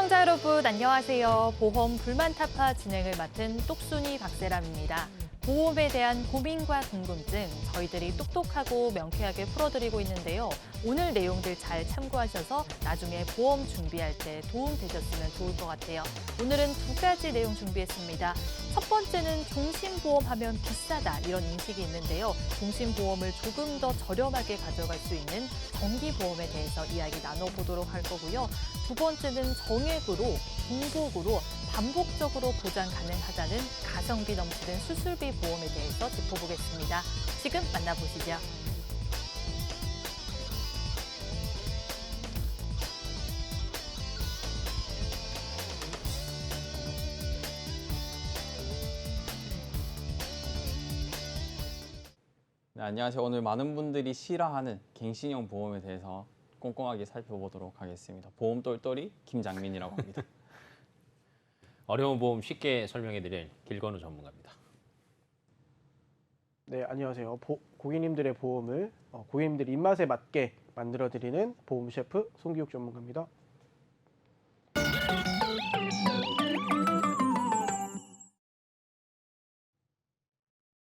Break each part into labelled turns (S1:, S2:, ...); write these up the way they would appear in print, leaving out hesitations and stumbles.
S1: 시청자 여러분 안녕하세요. 보험 불만 타파 진행을 맡은 똑순이 박세람입니다. 보험에 대한 고민과 궁금증 저희들이 똑똑하고 명쾌하게 풀어드리고 있는데요. 오늘 내용들 잘 참고하셔서 나중에 보험 준비할 때 도움 되셨으면 좋을 것 같아요. 오늘은 두 가지 내용 준비했습니다. 첫 번째는 종신보험하면 비싸다 이런 인식이 있는데요. 종신보험을 조금 더 저렴하게 가져갈 수 있는 정기보험에 대해서 이야기 나눠보도록 할 거고요. 두 번째는 정액으로, 중복으로 반복적으로 보장 가능하다는 가성비 넘치는 수술비 보험에 대해서 짚어보겠습니다. 지금 만나보시죠.
S2: 네, 안녕하세요. 오늘 많은 분들이 싫어하는 갱신형 보험에 대해서 꼼꼼하게 살펴보도록 하겠습니다. 보험 똘똘이 김장민이라고 합니다.
S3: 어려운 보험 쉽게 설명해드릴 길건우 전문가입니다.
S4: 네, 안녕하세요. 고객님들의 보험을 고객님들 입맛에 맞게 만들어드리는 보험 셰프 송기욱 전문가입니다.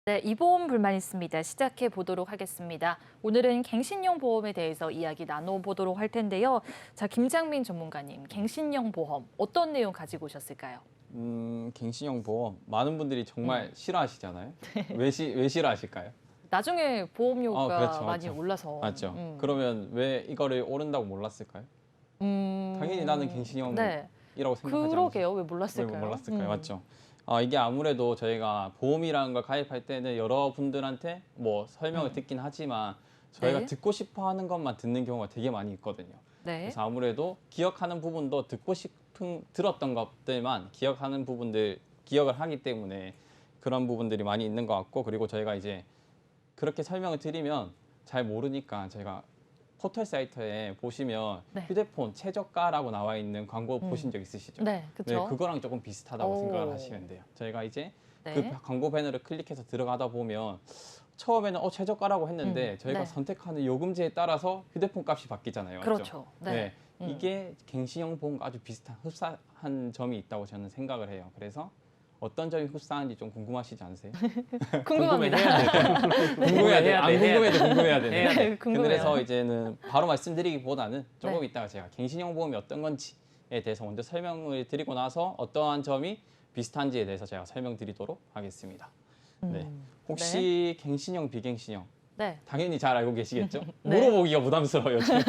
S1: 네, 이 보험 불만 있습니다. 시작해 보도록 하겠습니다. 오늘은 갱신형 보험에 대해서 이야기 나눠보도록 할 텐데요. 자, 김장민 전문가님, 갱신형 보험 어떤 내용 가지고 오셨을까요?
S2: 갱신형 보험 많은 분들이 정말 싫어하시잖아요. 왜 싫어하실까요?
S1: 나중에 보험료가
S2: 그렇죠,
S1: 많이
S2: 맞죠.
S1: 올라서.
S2: 맞죠. 그러면 왜 이거를 오른다고 몰랐을까요? 당연히 나는 갱신형이라고
S1: 네.
S2: 생각하지
S1: 그러게요. 왜
S2: 왜
S1: 몰랐을까요?
S2: 몰랐을까요? 맞죠. 이게 아무래도 저희가 보험이라는 걸 가입할 때는 여러 분들한테 뭐 설명을 듣긴 하지만 저희가
S1: 네.
S2: 듣고 싶어 하는 것만 듣는 경우가 되게 많이 있거든요.
S1: 네.
S2: 그래서 아무래도 기억하는 부분도 들었던 것들만 기억하는 부분들 기억을 하기 때문에 그런 부분들이 많이 있는 것 같고, 그리고 저희가 이제 그렇게 설명을 드리면 잘 모르니까 저희가 포털 사이트에 보시면
S1: 네.
S2: 휴대폰 최저가라고 나와 있는 광고 보신 적 있으시죠?
S1: 네, 그렇죠.
S2: 그거랑 조금 비슷하다고
S1: 오.
S2: 생각을 하시면 돼요. 저희가 이제
S1: 네.
S2: 그 광고 배너를 클릭해서 들어가다 보면 처음에는 최저가라고 했는데 저희가
S1: 네.
S2: 선택하는 요금제에 따라서 휴대폰 값이 바뀌잖아요. 맞죠?
S1: 그렇죠. 네.
S2: 이게 갱신형 보험과 아주 비슷한 흡사한 점이 있다고 저는 생각을 해요. 그래서 어떤 점이 흡사한지 좀 궁금하시지 않으세요?
S1: 궁금합니다.
S2: 궁금해야 돼. 안 궁금해도 궁금해야 돼.
S1: 네, 궁금해요.
S2: 그래서 이제는 바로 말씀드리기보다는 조금
S1: 네.
S2: 이따가 제가 갱신형 보험이 어떤 건지에 대해서 먼저 설명을 드리고 나서 어떠한 점이 비슷한지에 대해서 제가 설명드리도록 하겠습니다. 네. 혹시 갱신형, 비갱신형
S1: 네.
S2: 당연히 잘 알고 계시겠죠?
S1: 네.
S2: 물어보기가 부담스러워요. 지금.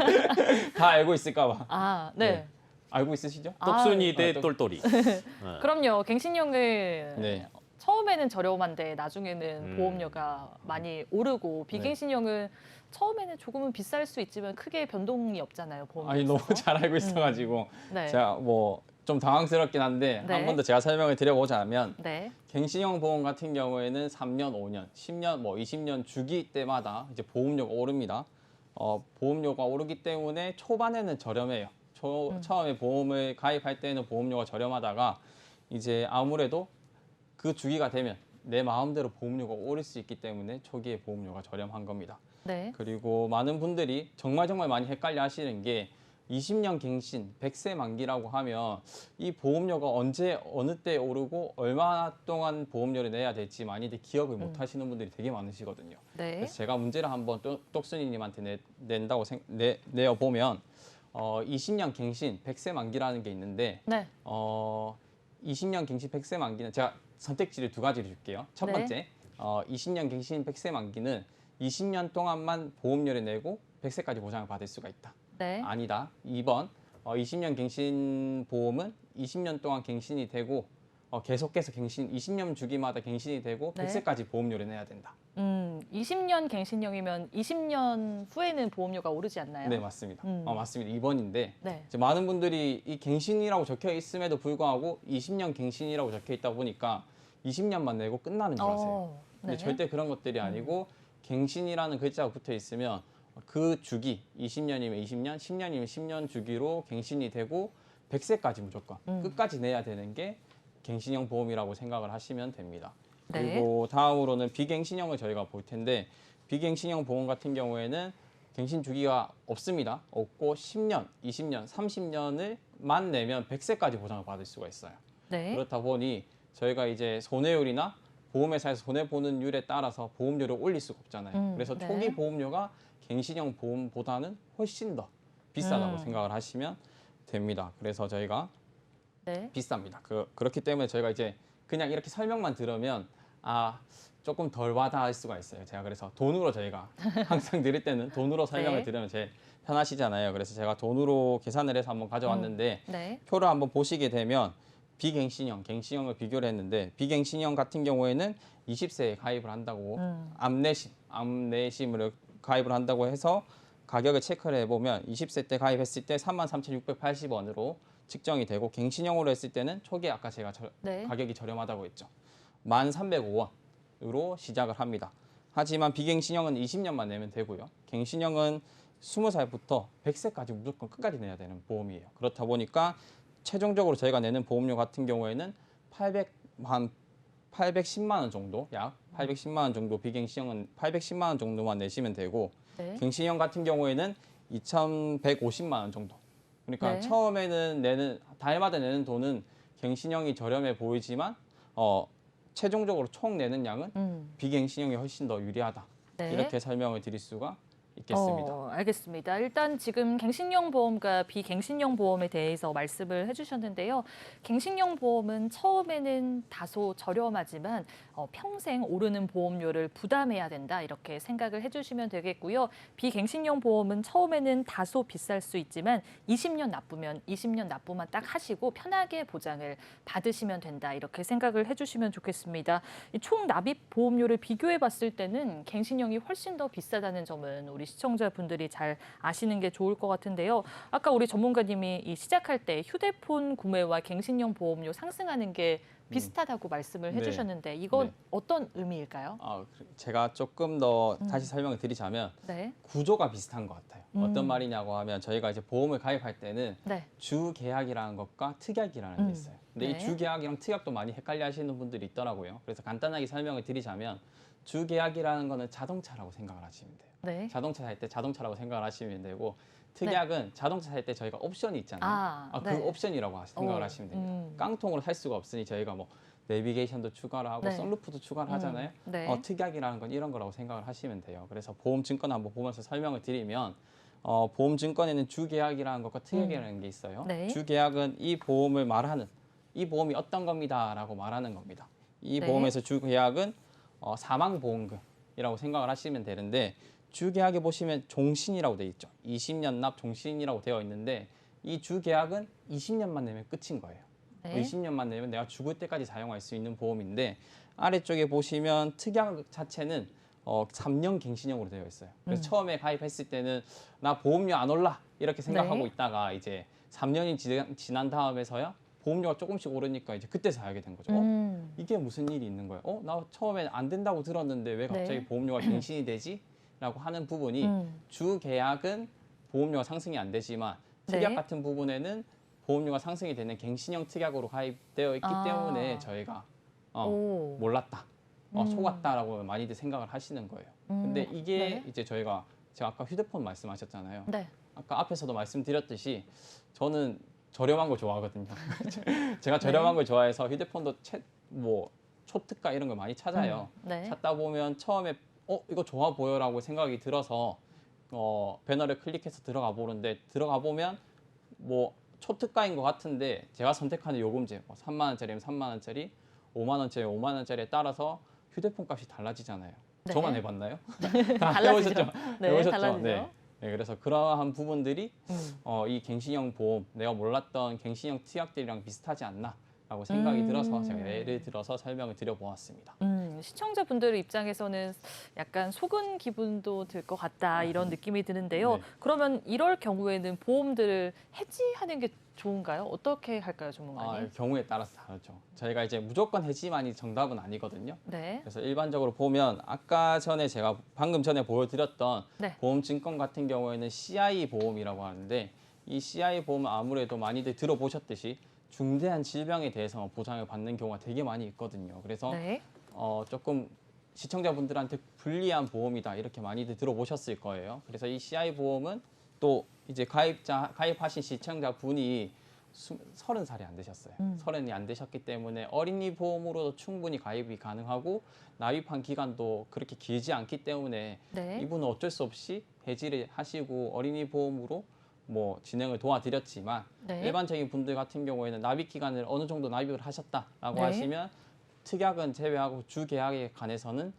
S2: 다 알고 있을까 봐.
S1: 아, 네.
S2: 네. 알고 있으시죠?
S3: 똑순이 대
S2: 또-
S3: 똘똘이.
S1: 그럼요. 갱신형을
S2: 네.
S1: 처음에는 저렴한데 나중에는
S3: 음.
S1: 보험료가 많이 오르고 비갱신형은 처음에는 조금은 비쌀 수 있지만 크게 변동이 없잖아요. 보험료에
S2: 아니 너무
S1: 있어서.
S2: 잘 알고 있어가지고
S1: 네.
S2: 제가 뭐 좀 당황스럽긴 한데
S1: 네.
S2: 한 번 더 제가 설명을 드려보자면
S1: 네.
S2: 갱신형 보험 같은 경우에는 3년, 5년, 10년, 뭐 20년 주기 때마다 이제 보험료가 오릅니다. 보험료가 오르기 때문에 초반에는 저렴해요. 처음에 보험을 가입할 때는 보험료가 저렴하다가 이제 아무래도 그 주기가 되면 내 마음대로 보험료가 오를 수 있기 때문에 초기에 보험료가 저렴한 겁니다.
S1: 네.
S2: 그리고 많은 분들이 정말 많이 헷갈려 하시는 게 20년 갱신, 100세 만기라고 하면 이 보험료가 언제 어느 때 오르고 얼마 동안 보험료를 내야 될지 많이들 기억을 못 하시는 분들이 되게 많으시거든요.
S1: 네.
S2: 그래서 제가 문제를 한번 똑순이님한테 낸다고 내어보면 20년 갱신, 100세 만기라는 게 있는데
S1: 네.
S2: 20년 갱신 100세 만기는 제가 선택지를 두 가지를 줄게요. 첫
S1: 네.
S2: 번째, 20년 갱신 100세 만기는 20년 동안만 보험료를 내고 100세까지 보장을 받을 수가 있다.
S1: 네.
S2: 아니다. 2번, 20년 갱신 보험은 20년 동안 갱신이 되고 계속해서 20년 주기마다 갱신이 되고
S1: 네.
S2: 100세까지 보험료를 내야 된다.
S1: 20년 갱신형이면 20년 후에는 보험료가 오르지 않나요?
S2: 네, 맞습니다.
S1: 음.
S2: 맞습니다. 2번인데
S1: 네.
S2: 이제 많은 분들이 이 갱신이라고 적혀 있음에도 불구하고 20년 갱신이라고 적혀 있다 보니까 20년만 내고 끝나는 줄 아세요. 근데
S1: 네.
S2: 절대 그런 것들이 아니고 갱신이라는 글자가 붙어 있으면 그 주기 20년이면 20년, 10년이면 10년 주기로 갱신이 되고 100세까지 무조건 끝까지 내야 되는 게 갱신형 보험이라고 생각을 하시면 됩니다.
S1: 네.
S2: 그리고 다음으로는 비갱신형을 저희가 볼 텐데 비갱신형 보험 같은 경우에는 갱신 주기가 없습니다. 없고 10년, 20년, 30년을만 내면 100세까지 보장을 받을 수가 있어요.
S1: 네.
S2: 그렇다 보니 저희가 이제 손해율이나 보험회사에서 손해보는 율에 따라서 보험료를 올릴 수가 없잖아요. 그래서
S1: 네.
S2: 초기 보험료가 갱신형 보험보다는 훨씬 더 비싸다고 생각을 하시면 됩니다. 그래서 저희가
S1: 네.
S2: 비쌉니다. 그렇기 때문에 저희가 이제 그냥 이렇게 설명만 들으면 조금 덜 와닿을 수가 있어요. 제가 그래서 돈으로 저희가 항상 드릴 때는 돈으로 설명을
S1: 네.
S2: 드리면 제일 편하시잖아요. 그래서 제가 돈으로 계산을 해서 한번 가져왔는데
S1: 네.
S2: 표를 한번 보시게 되면 비갱신형, 갱신형을 비교를 했는데 비갱신형 같은 경우에는 20세에 가입을 한다고 암내심으로 가입을 한다고 해서 가격을 체크를 해보면 20세 때 가입했을 때 33,680원으로 측정이 되고 갱신형으로 했을 때는 초기에 아까 제가
S1: 네.
S2: 가격이 저렴하다고 했죠. 1,305원으로 시작을 합니다. 하지만 비갱신형은 20년만 내면 되고요. 갱신형은 20살부터 100세까지 무조건 끝까지 내야 되는 보험이에요. 그렇다 보니까 최종적으로 저희가 내는 보험료 같은 경우에는 810만 원 정도, 약 810만 원 정도, 비갱신형은 810만 원 정도만 내시면 되고
S1: 네.
S2: 갱신형 같은 경우에는 2,150만 원 정도. 그러니까
S1: 네.
S2: 처음에는 달마다 내는 돈은 갱신형이 저렴해 보이지만 최종적으로 총 내는 양은 비갱신형이 훨씬 더 유리하다.
S1: 네.
S2: 이렇게 설명을 드릴 수가 있겠습니다.
S1: 알겠습니다. 일단 지금 갱신형 보험과 비갱신형 보험에 대해서 말씀을 해주셨는데요. 갱신형 보험은 처음에는 다소 저렴하지만 평생 오르는 보험료를 부담해야 된다 이렇게 생각을 해주시면 되겠고요. 비갱신형 보험은 처음에는 다소 비쌀 수 있지만 20년 납부면 20년 납부만 딱 하시고 편하게 보장을 받으시면 된다 이렇게 생각을 해주시면 좋겠습니다. 이 총 납입 보험료를 비교해 봤을 때는 갱신형이 훨씬 더 비싸다는 점은 우리 시청자분들이 잘 아시는 게 좋을 것 같은데요. 아까 우리 전문가님이 이 시작할 때 휴대폰 구매와 갱신형 보험료 상승하는 게 비슷하다고 말씀을
S2: 네.
S1: 해주셨는데 이건
S2: 네.
S1: 어떤 의미일까요?
S2: 제가 조금 더 다시 설명을 드리자면
S1: 네.
S2: 구조가 비슷한 것 같아요. 어떤 말이냐고 하면 저희가 이제 보험을 가입할 때는
S1: 네.
S2: 주계약이라는 것과 특약이라는 게 있어요. 근데
S1: 네.
S2: 이 주계약이랑 특약도 많이 헷갈려 하시는 분들이 있더라고요. 그래서 간단하게 설명을 드리자면 주계약이라는 거는 자동차라고 생각을 하시면 돼요.
S1: 네.
S2: 자동차 살 때 자동차라고 생각을 하시면 되고 특약은 자동차 살 때 저희가 옵션이 있잖아요. 그
S1: 네.
S2: 옵션이라고 생각을 하시면 됩니다. 깡통으로 살 수가 없으니 저희가 뭐 내비게이션도 추가를 하고
S1: 네.
S2: 선루프도 추가를 하잖아요.
S1: 네.
S2: 특약이라는 건 이런 거라고 생각을 하시면 돼요. 그래서 보험 증권 한번 보면서 설명을 드리면 보험 증권에는 주계약이라는 것과 특약이라는 게 있어요.
S1: 네.
S2: 주계약은 이 보험을 말하는 이 보험이 어떤 겁니다라고 말하는 겁니다. 이
S1: 네.
S2: 보험에서 주계약은 사망보험금이라고 생각을 하시면 되는데 주계약에 보시면 종신이라고 되어 있죠. 20년 납 종신이라고 되어 있는데 이 주계약은 20년만 내면 끝인 거예요.
S1: 네.
S2: 20년만 내면 내가 죽을 때까지 사용할 수 있는 보험인데 아래쪽에 보시면 특약 자체는 3년 갱신형으로 되어 있어요. 그래서 처음에 가입했을 때는 나 보험료 안 올라 이렇게 생각하고
S1: 네.
S2: 있다가 이제 3년이 지난 다음에서야 보험료가 조금씩 오르니까 이제 그때 사게 된 거죠. 이게 무슨 일이 있는 거예요? 나 처음에 안 된다고 들었는데 왜 갑자기
S1: 네.
S2: 보험료가 갱신이 되지? 라고 하는 부분이 주계약은 보험료가 상승이 안 되지만 특약
S1: 네.
S2: 같은 부분에는 보험료가 상승이 되는 갱신형 특약으로 가입되어 있기 때문에 저희가
S1: 오.
S2: 몰랐다, 속았다라고 많이들 생각을 하시는 거예요. 근데 이게
S1: 네.
S2: 이제 제가 아까 휴대폰 말씀하셨잖아요.
S1: 네.
S2: 아까 앞에서도 말씀드렸듯이 저는 저렴한 걸 좋아하거든요. 제가 저렴한 걸 좋아해서 휴대폰도 초특가 이런 걸 많이 찾아요.
S1: 네.
S2: 찾다 보면 처음에 이거 좋아 보여라고 생각이 들어서 배너를 클릭해서 들어가 보는데 들어가 보면 뭐 초특가인 것 같은데 제가 선택하는 요금제 3만 원짜리면 3만 원짜리, 5만 원짜리 5만 원짜리에 따라서 휴대폰 값이 달라지잖아요.
S1: 네.
S2: 저만 해봤나요?
S1: 달라지죠.
S2: 해보셨죠?
S1: 네,
S2: 해보셨죠?
S1: 달라지죠.
S2: 네, 그래서 그러한 부분들이 이 갱신형 보험, 내가 몰랐던 갱신형 특약들이랑 비슷하지 않나라고 생각이 들어서 제가 예를 들어서 설명을 드려보았습니다.
S1: 시청자분들 입장에서는 약간 속은 기분도 들 것 같다 이런 느낌이 드는데요.
S2: 네.
S1: 그러면 이럴 경우에는 보험들을 해지하는 게 좋은가요? 어떻게 할까요, 전문가님?
S2: 경우에 따라서 다르죠. 저희가 이제 무조건 해지만이 정답은 아니거든요.
S1: 네.
S2: 그래서 일반적으로 보면 제가 방금 전에 보여드렸던
S1: 네.
S2: 보험 증권 같은 경우에는 CI 보험이라고 하는데 이 CI 보험은 아무래도 많이들 들어보셨듯이 중대한 질병에 대해서 보장을 받는 경우가 되게 많이 있거든요. 그래서
S1: 네.
S2: 조금 시청자분들한테 불리한 보험이다 이렇게 많이들 들어보셨을 거예요. 그래서 이 CI 보험은 또 이제 가입하신 시청자분이 30살이 안 되셨어요. 30이 안 되셨기 때문에 어린이 보험으로도 충분히 가입이 가능하고 납입한 기간도 그렇게 길지 않기 때문에
S1: 네.
S2: 이분은 어쩔 수 없이 해지를 하시고 어린이 보험으로 뭐 진행을 도와드렸지만
S1: 네.
S2: 일반적인 분들 같은 경우에는 납입 기간을 어느 정도 납입을 하셨다라고
S1: 네.
S2: 하시면 특약은 제외하고 주계약에 관해서는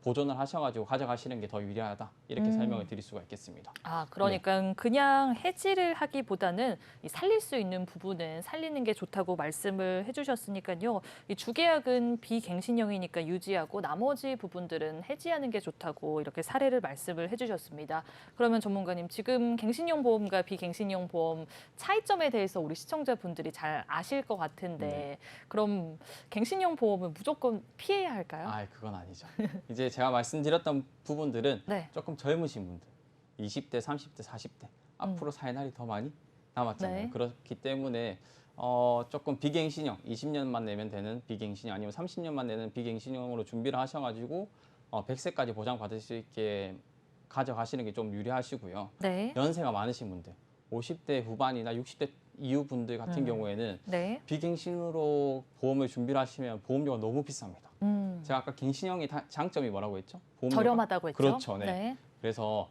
S2: 보존을 하셔가지고 가져가시는 게 더 유리하다 이렇게 설명을 드릴 수가 있겠습니다.
S1: 아, 그러니까 그냥 해지를 하기보다는 이 살릴 수 있는 부분은 살리는 게 좋다고 말씀을 해주셨으니까요. 이 주계약은 비갱신형이니까 유지하고 나머지 부분들은 해지하는 게 좋다고 이렇게 사례를 말씀을 해주셨습니다. 그러면 전문가님, 지금 갱신형 보험과 비갱신형 보험 차이점에 대해서 우리 시청자분들이 잘 아실 것 같은데 그럼 갱신형 보험은 무조건 피해야 할까요?
S2: 아, 그건 아니죠. 이제 제가 말씀드렸던 부분들은
S1: 네.
S2: 조금 젊으신 분들, 20대, 30대, 40대 앞으로 살 날이 더 많이 남았잖아요.
S1: 네.
S2: 그렇기 때문에 조금 비갱신형, 20년만 내면 되는 비갱신형 아니면 30년만 내는 비갱신형으로 준비를 하셔가지고 100세까지 보장받을 수 있게 가져가시는 게 좀 유리하시고요.
S1: 네.
S2: 연세가 많으신 분들, 50대 후반이나 60대 이후 분들 같은 경우에는
S1: 네.
S2: 비갱신으로 보험을 준비를 하시면 보험료가 너무 비쌉니다. 제가 아까 갱신형의 장점이 뭐라고 했죠? 보험료가?
S1: 저렴하다고 했죠?
S2: 그렇죠. 네. 그래서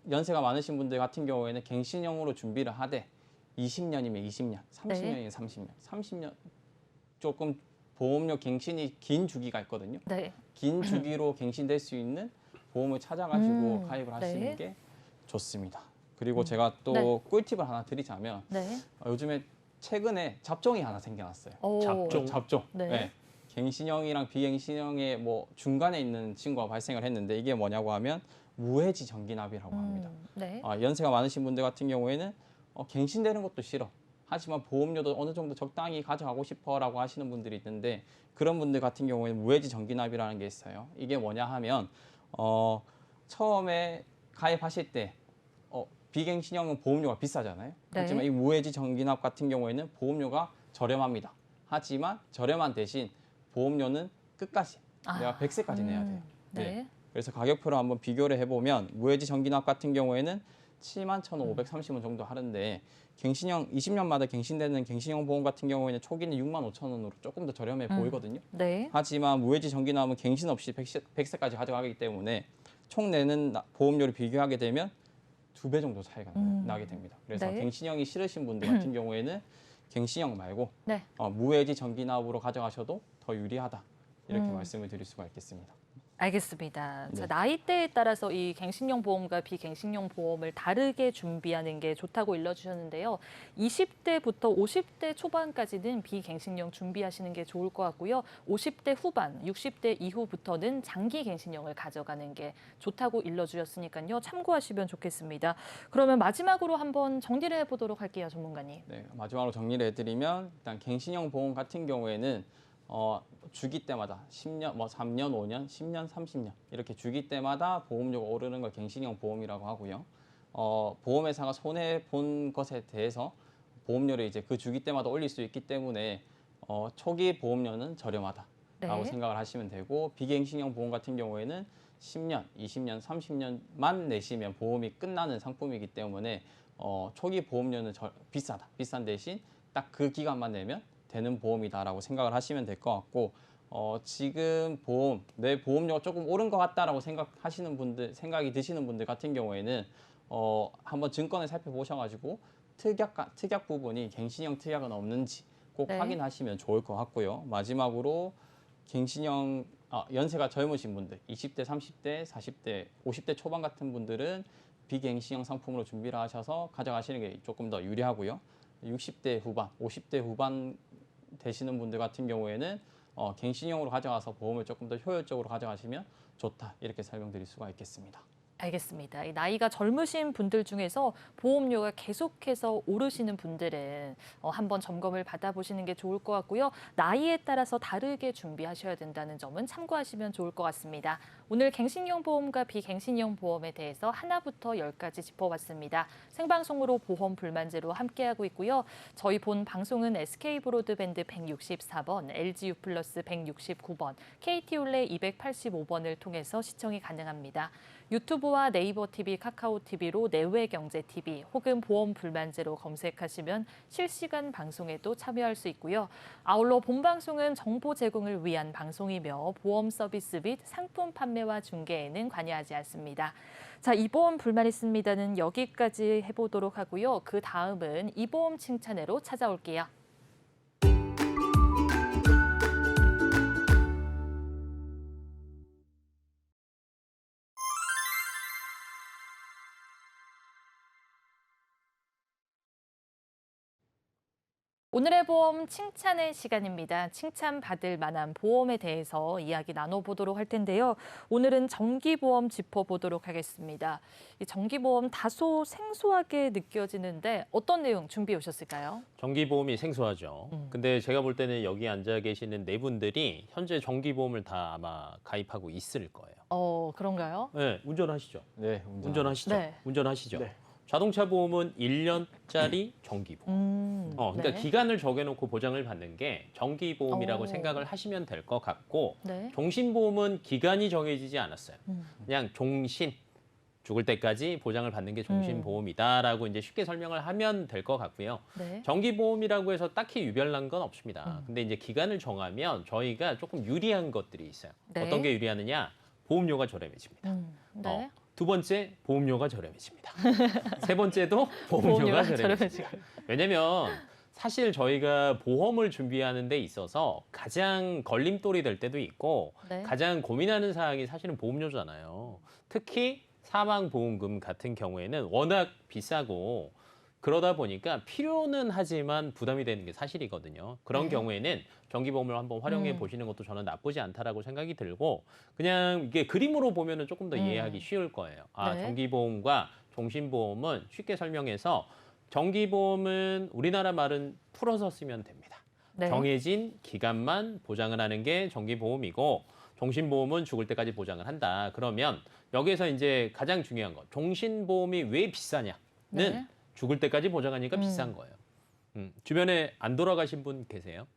S2: 연세가 많으신 분들 같은 경우에는 갱신형으로 준비를 하되 20년이면 20년, 30년이면 30년, 30년 조금 보험료 갱신이 긴 주기가 있거든요.
S1: 네.
S2: 긴 주기로 갱신될 수 있는 보험을 찾아가지고 가입을 하시는
S1: 네.
S2: 게 좋습니다. 그리고 제가 또
S1: 네.
S2: 꿀팁을 하나 드리자면
S1: 네.
S2: 요즘에 최근에 잡종이 하나 생겨났어요.
S1: 오.
S2: 잡종.
S1: 네.
S2: 네. 갱신형이랑 비갱신형의 뭐 중간에 있는 친구가 발생을 했는데 이게 뭐냐고 하면 무해지 정기납이라고 합니다.
S1: 네.
S2: 연세가 많으신 분들 같은 경우에는 갱신되는 것도 싫어. 하지만 보험료도 어느 정도 적당히 가져가고 싶어라고 하시는 분들이 있는데 그런 분들 같은 경우에는 무해지 정기납이라는 게 있어요. 이게 뭐냐 하면 처음에 가입하실 때 비갱신형은 보험료가 비싸잖아요.
S1: 네.
S2: 하지만 이 무해지 정기납 같은 경우에는 보험료가 저렴합니다. 하지만 저렴한 대신 보험료는 끝까지 내가 100세까지 내야 돼요.
S1: 네.
S2: 그래서 가격표로 한번 비교를 해보면 무해지 정기납 같은 경우에는 71,530원 정도 하는데 갱신형 20년마다 갱신되는 갱신형 보험 같은 경우에는 초기는 65,000원으로 조금 더 저렴해 보이거든요.
S1: 네.
S2: 하지만 무해지 정기납은 갱신 없이 100세까지 가져가기 때문에 총 내는 보험료를 비교하게 되면 2배 정도 차이가 나게 됩니다. 그래서
S1: 네.
S2: 갱신형이 싫으신 분들 같은 경우에는 갱신형 말고
S1: 네.
S2: 무해지 정기납으로 가져가셔도 더 유리하다. 이렇게 말씀을 드릴 수가 있겠습니다.
S1: 알겠습니다.
S2: 네.
S1: 자, 나이대에 따라서 이 갱신형 보험과 비갱신형 보험을 다르게 준비하는 게 좋다고 일러주셨는데요. 20대부터 50대 초반까지는 비갱신형 준비하시는 게 좋을 것 같고요. 50대 후반, 60대 이후부터는 장기 갱신형을 가져가는 게 좋다고 일러주셨으니까요. 참고하시면 좋겠습니다. 그러면 마지막으로 한번 정리를 해보도록 할게요, 전문가님.
S2: 네, 마지막으로 정리를 해드리면 일단 갱신형 보험 같은 경우에는 주기 때마다 10년, 3년, 5년, 10년, 30년 이렇게 주기 때마다 보험료가 오르는 걸 갱신형 보험이라고 하고요. 보험회사가 손해 본 것에 대해서 보험료를 이제 그 주기 때마다 올릴 수 있기 때문에 초기 보험료는 저렴하다라고
S1: 네.
S2: 생각을 하시면 되고 비갱신형 보험 같은 경우에는 10년, 20년, 30년만 내시면 보험이 끝나는 상품이기 때문에 초기 보험료는 비싼 대신 딱 그 기간만 내면 되는 보험이다라고 생각을 하시면 될 것 같고 지금 내 보험료가 조금 오른 것 같다라고 생각이 드시는 분들 같은 경우에는 한번 증권을 살펴보셔가지고 특약 부분이 갱신형 특약은 없는지 꼭
S1: 네.
S2: 확인하시면 좋을 것 같고요. 마지막으로 갱신형 연세가 젊으신 분들 20대, 30대, 40대, 50대 초반 같은 분들은 비갱신형 상품으로 준비를 하셔서 가져가시는 게 조금 더 유리하고요. 60대 후반, 50대 후반 되시는 분들 같은 경우에는 갱신형으로 가져가서 보험을 조금 더 효율적으로 가져가시면 좋다 이렇게 설명드릴 수가 있겠습니다.
S1: 알겠습니다. 이 나이가 젊으신 분들 중에서 보험료가 계속해서 오르시는 분들은 한번 점검을 받아보시는 게 좋을 것 같고요. 나이에 따라서 다르게 준비하셔야 된다는 점은 참고하시면 좋을 것 같습니다. 오늘 갱신형 보험과 비갱신형 보험에 대해서 하나부터 10까지 짚어봤습니다. 생방송으로 보험 불만제로 함께하고 있고요. 저희 본 방송은 SK브로드밴드 164번, LGU 플러스 169번, KT올레 285번을 통해서 시청이 가능합니다. 유튜브와 네이버 TV, 카카오 TV로 내외경제 TV 혹은 보험 불만제로 검색하시면 실시간 방송에도 참여할 수 있고요. 아울러 본 방송은 정보 제공을 위한 방송이며 보험 서비스 및 상품 판매와 중개에는 관여하지 않습니다. 자, 이 보험 불만 있습니다는 여기까지 해보도록 하고요. 그 다음은 이 보험 칭찬회로 찾아올게요. 오늘의 보험 칭찬의 시간입니다. 칭찬받을 만한 보험에 대해서 이야기 나눠보도록 할 텐데요. 오늘은 정기보험 짚어보도록 하겠습니다. 이 정기보험 다소 생소하게 느껴지는데 어떤 내용 준비해 오셨을까요?
S3: 정기보험이 생소하죠. 근데 제가 볼 때는 여기 앉아 계시는 네 분들이 현재 정기보험을 다 아마 가입하고 있을 거예요.
S1: 그런가요?
S3: 네, 운전하시죠.
S2: 네,
S3: 운전하시죠.
S1: 네.
S3: 운전하시죠.
S4: 네.
S3: 자동차 보험은 1년짜리 정기보험. 그러니까
S1: 네.
S3: 기간을 정해놓고 보장을 받는 게 정기보험이라고
S1: 오.
S3: 생각을 하시면 될 것 같고
S1: 네.
S3: 종신보험은 기간이 정해지지 않았어요. 그냥 종신, 죽을 때까지 보장을 받는 게 종신보험이다라고 이제 쉽게 설명을 하면 될 것 같고요.
S1: 네.
S3: 정기보험이라고 해서 딱히 유별난 건 없습니다. 근데 이제 기간을 정하면 저희가 조금 유리한 것들이 있어요.
S1: 네.
S3: 어떤 게 유리하느냐? 보험료가 저렴해집니다.
S1: 네.
S3: 두 번째, 보험료가 저렴해집니다. 세 번째도 보험료가 저렴해집니다. 왜냐면 사실 저희가 보험을 준비하는 데 있어서 가장 걸림돌이 될 때도 있고
S1: 네.
S3: 가장 고민하는 사항이 사실은 보험료잖아요. 특히 사망보험금 같은 경우에는 워낙 비싸고 그러다 보니까 필요는 하지만 부담이 되는 게 사실이거든요. 그런
S1: 네.
S3: 경우에는 정기보험을 한번 활용해 보시는 것도 저는 나쁘지 않다라고 생각이 들고 그냥 이게 그림으로 보면은 조금 더 이해하기 쉬울 거예요. 아,
S1: 네.
S3: 정기보험과 종신보험은 쉽게 설명해서 정기보험은 우리나라 말은 풀어서 쓰면 됩니다.
S1: 네.
S3: 정해진 기간만 보장을 하는 게 정기보험이고 종신보험은 죽을 때까지 보장을 한다. 그러면 여기에서 이제 가장 중요한 거 종신보험이 왜 비싸냐는
S1: 네.
S3: 죽을 때까지 보장하니까 비싼 거예요. 주변에 안 돌아가신 분 계세요?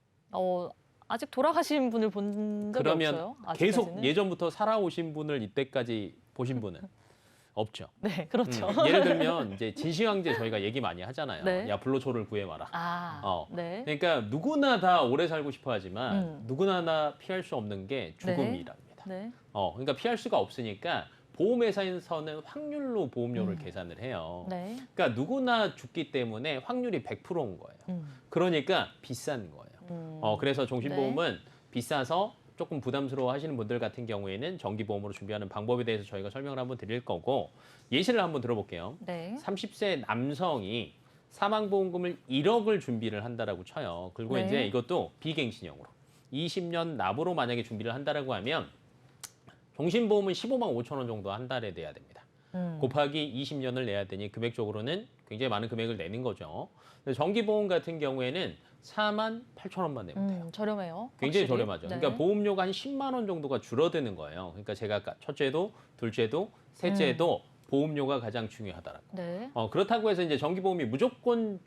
S1: 아직 돌아가신 분을 본 적이
S3: 그러면
S1: 없어요.
S3: 계속
S1: 아직까지는.
S3: 예전부터 살아오신 분을 이때까지 보신 분은 없죠.
S1: 네, 그렇죠.
S3: 예를 들면 이제 진시황제 저희가 얘기 많이 하잖아요.
S1: 네.
S3: 야 불로초를 구해와라.
S1: 네.
S3: 그러니까 누구나 다 오래 살고 싶어 하지만 누구나 다 피할 수 없는 게 죽음이랍니다.
S1: 네.
S3: 그러니까 피할 수가 없으니까 보험회사에서는 확률로 보험료를 계산을 해요.
S1: 네.
S3: 그러니까 누구나 죽기 때문에 확률이 100%인 거예요. 그러니까 비싼 거예요. 그래서 종신보험은 비싸서 조금 부담스러워 하시는 분들 같은 경우에는 정기보험으로 준비하는 방법에 대해서 저희가 설명을 한번 드릴 거고 예시를 한번 들어볼게요.
S1: 네.
S3: 30세 남성이 사망보험금을 1억을 준비를 한다라고 쳐요. 그리고
S1: 네.
S3: 이제 이것도 비갱신형으로 20년 납으로 만약에 준비를 한다라고 하면 종신보험은 15만 5천 원 정도 한 달에 내야 됩니다. 곱하기 20년을 내야 되니 금액적으로는 굉장히 많은 금액을 내는 거죠. 근데 정기보험 같은 경우에는 4만 8천 원만 내면 돼요.
S1: 저렴해요.
S3: 굉장히
S1: 확실히.
S3: 저렴하죠.
S1: 네.
S3: 그러니까 보험료가 한 10만 원 정도가 줄어드는 거예요. 그러니까 제가 아까 첫째도, 둘째도, 셋째도 보험료가 가장 중요하다라고.
S1: 네.
S3: 그렇다고 해서 이제 정기보험이 무조건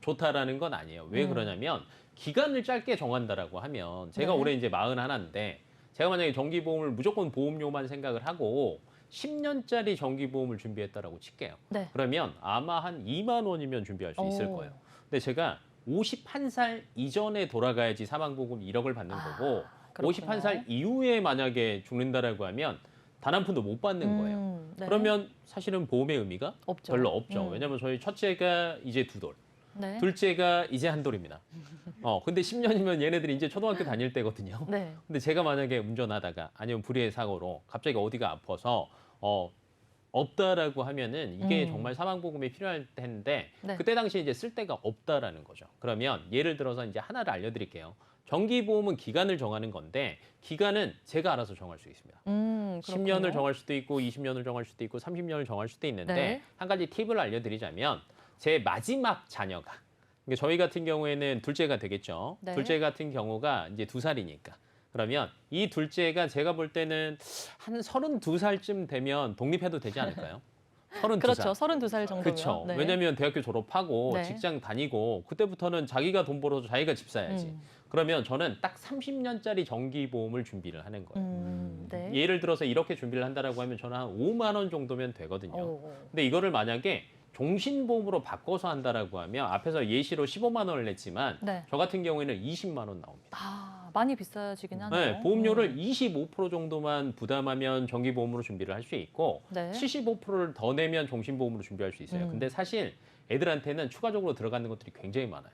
S3: 좋다라는 건 아니에요. 왜 그러냐면 기간을 짧게 정한다라고 하면 제가
S1: 네.
S3: 올해 이제 41인데 제가 만약에 정기보험을 무조건 보험료만 생각을 하고 10년짜리 정기보험을 준비했다라고 칠게요.
S1: 네.
S3: 그러면 아마 한 2만 원이면 준비할 수 있을
S1: 오.
S3: 거예요. 근데 제가 51살 이전에 돌아가야지 사망보험 1억을 받는 거고
S1: 그렇군요.
S3: 51살 이후에 만약에 죽는다라고 하면 단 한 푼도 못 받는 거예요.
S1: 네.
S3: 그러면 사실은 보험의 의미가
S1: 없죠.
S3: 별로 없죠. 왜냐하면 저희 첫째가 이제 2돌,
S1: 네.
S3: 둘째가 이제 1돌입니다. 근데 10년이면 얘네들이 이제 초등학교 다닐 때거든요.
S1: 네.
S3: 근데 제가 만약에 운전하다가 아니면 불의의 사고로 갑자기 어디가 아파서 없다라고 하면은 이게 정말 사망보험이 필요할 텐데
S1: 네.
S3: 그때 당시에 이제 쓸 데가 없다라는 거죠. 그러면 예를 들어서 이제 하나를 알려드릴게요. 정기보험은 기간을 정하는 건데 기간은 제가 알아서 정할 수 있습니다. 10년을 정할 수도 있고 20년을 정할 수도 있고 30년을 정할 수도 있는데
S1: 네.
S3: 한 가지 팁을 알려드리자면 제 마지막 자녀가 그러니까 저희 같은 경우에는 둘째가 되겠죠.
S1: 네.
S3: 둘째 같은 경우가 이제 2살이니까 그러면 이 둘째가 제가 볼 때는 한 32살쯤 되면 독립해도 되지 않을까요? 32살.
S1: 그렇죠. 32살 정도면.
S3: 그렇죠.
S1: 네.
S3: 왜냐하면 대학교 졸업하고
S1: 네.
S3: 직장 다니고 그때부터는 자기가 돈 벌어서 자기가 집 사야지. 그러면 저는 딱 30년짜리 정기보험을 준비를 하는 거예요.
S1: 네.
S3: 예를 들어서 이렇게 준비를 한다라고 하면 저는 한 5만 원 정도면 되거든요.
S1: 오.
S3: 근데 이거를 만약에 종신보험으로 바꿔서 한다라고 하면 앞에서 예시로 15만 원을 냈지만
S1: 네.
S3: 저 같은 경우에는 20만 원 나옵니다.
S1: 아, 많이 비싸지긴 하네요.
S3: 네, 보험료를 25% 정도만 부담하면 정기보험으로 준비를 할 수 있고
S1: 네.
S3: 75%를 더 내면 종신보험으로 준비할 수 있어요. 근데 사실 애들한테는 추가적으로 들어가는 것들이 굉장히 많아요.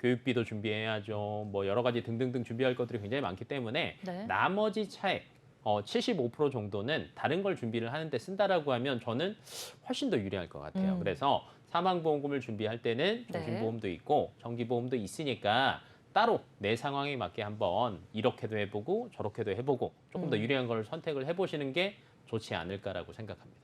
S3: 교육비도 준비해야죠. 뭐 여러 가지 등등등 준비할 것들이 굉장히 많기 때문에
S1: 네.
S3: 나머지 차액 75% 정도는 다른 걸 준비를 하는데 쓴다라고 하면 저는 훨씬 더 유리할 것 같아요. 그래서 사망보험금을 준비할 때는
S1: 네.
S3: 종신보험도 있고 정기보험도 있으니까 따로 내 상황에 맞게 한번 이렇게도 해보고 저렇게도 해보고 조금 더 유리한 걸 선택을 해보시는 게 좋지 않을까라고 생각합니다.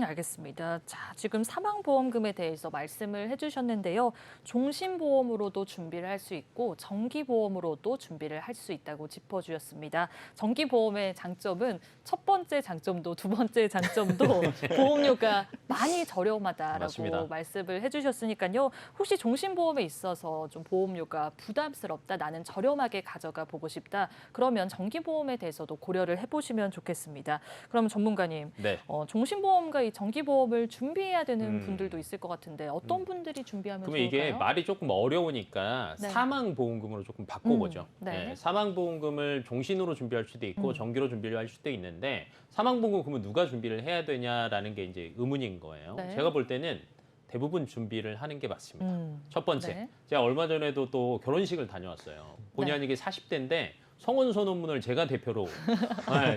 S1: 알겠습니다. 자, 지금 사망보험금에 대해서 말씀을 해주셨는데요. 종신보험으로도 준비를 할 수 있고 정기보험으로도 준비를 할 수 있다고 짚어주셨습니다. 정기보험의 장점은 첫 번째 장점도 두 번째 장점도 보험료가 많이 저렴하다라고
S3: 맞습니다.
S1: 말씀을 해주셨으니까요. 혹시 종신보험에 있어서 좀 보험료가 부담스럽다, 나는 저렴하게 가져가 보고 싶다. 그러면 정기보험에 대해서도 고려를 해보시면 좋겠습니다. 그럼 전문가님,
S3: 네.
S1: 종신보험과 이 정기보험을 준비해야 되는 분들도 있을 것 같은데 어떤 분들이 준비하면
S3: 그러면
S1: 좋을까요?
S3: 이게 말이 조금 어려우니까
S1: 네.
S3: 사망보험금으로 조금 바꿔보죠.
S1: 네.
S3: 네, 사망보험금을 종신으로 준비할 수도 있고 정기로 준비를 할 수도 있는데 사망보험금 그러면 누가 준비를 해야 되냐라는 게 이제 의문인 거예요.
S1: 네.
S3: 제가 볼 때는 대부분 준비를 하는 게 맞습니다. 첫 번째,
S1: 네.
S3: 제가 얼마 전에도 또 결혼식을 다녀왔어요. 본의
S1: 네.
S3: 아니게 40대인데 성혼 선언문을 제가 대표로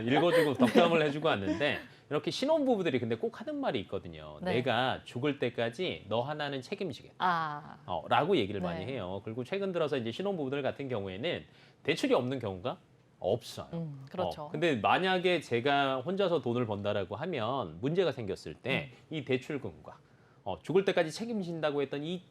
S3: 읽어주고 덕담을 해주고 왔는데 이렇게 신혼부부들이 근데 꼭 하는 말이 있거든요.
S1: 네.
S3: 내가 죽을 때까지 너 하나는 책임지겠다.
S1: 아,
S3: 라고 얘기를
S1: 네.
S3: 많이 해요. 그리고 최근 들어서 이제 신혼부부들 같은 경우에는 대출이 없는 경우가 없어요.
S1: 그렇죠.
S3: 근데 만약에 제가 혼자서 돈을 번다라고 하면 문제가 생겼을 때 이 대출금과 죽을 때까지 책임진다고 했던 이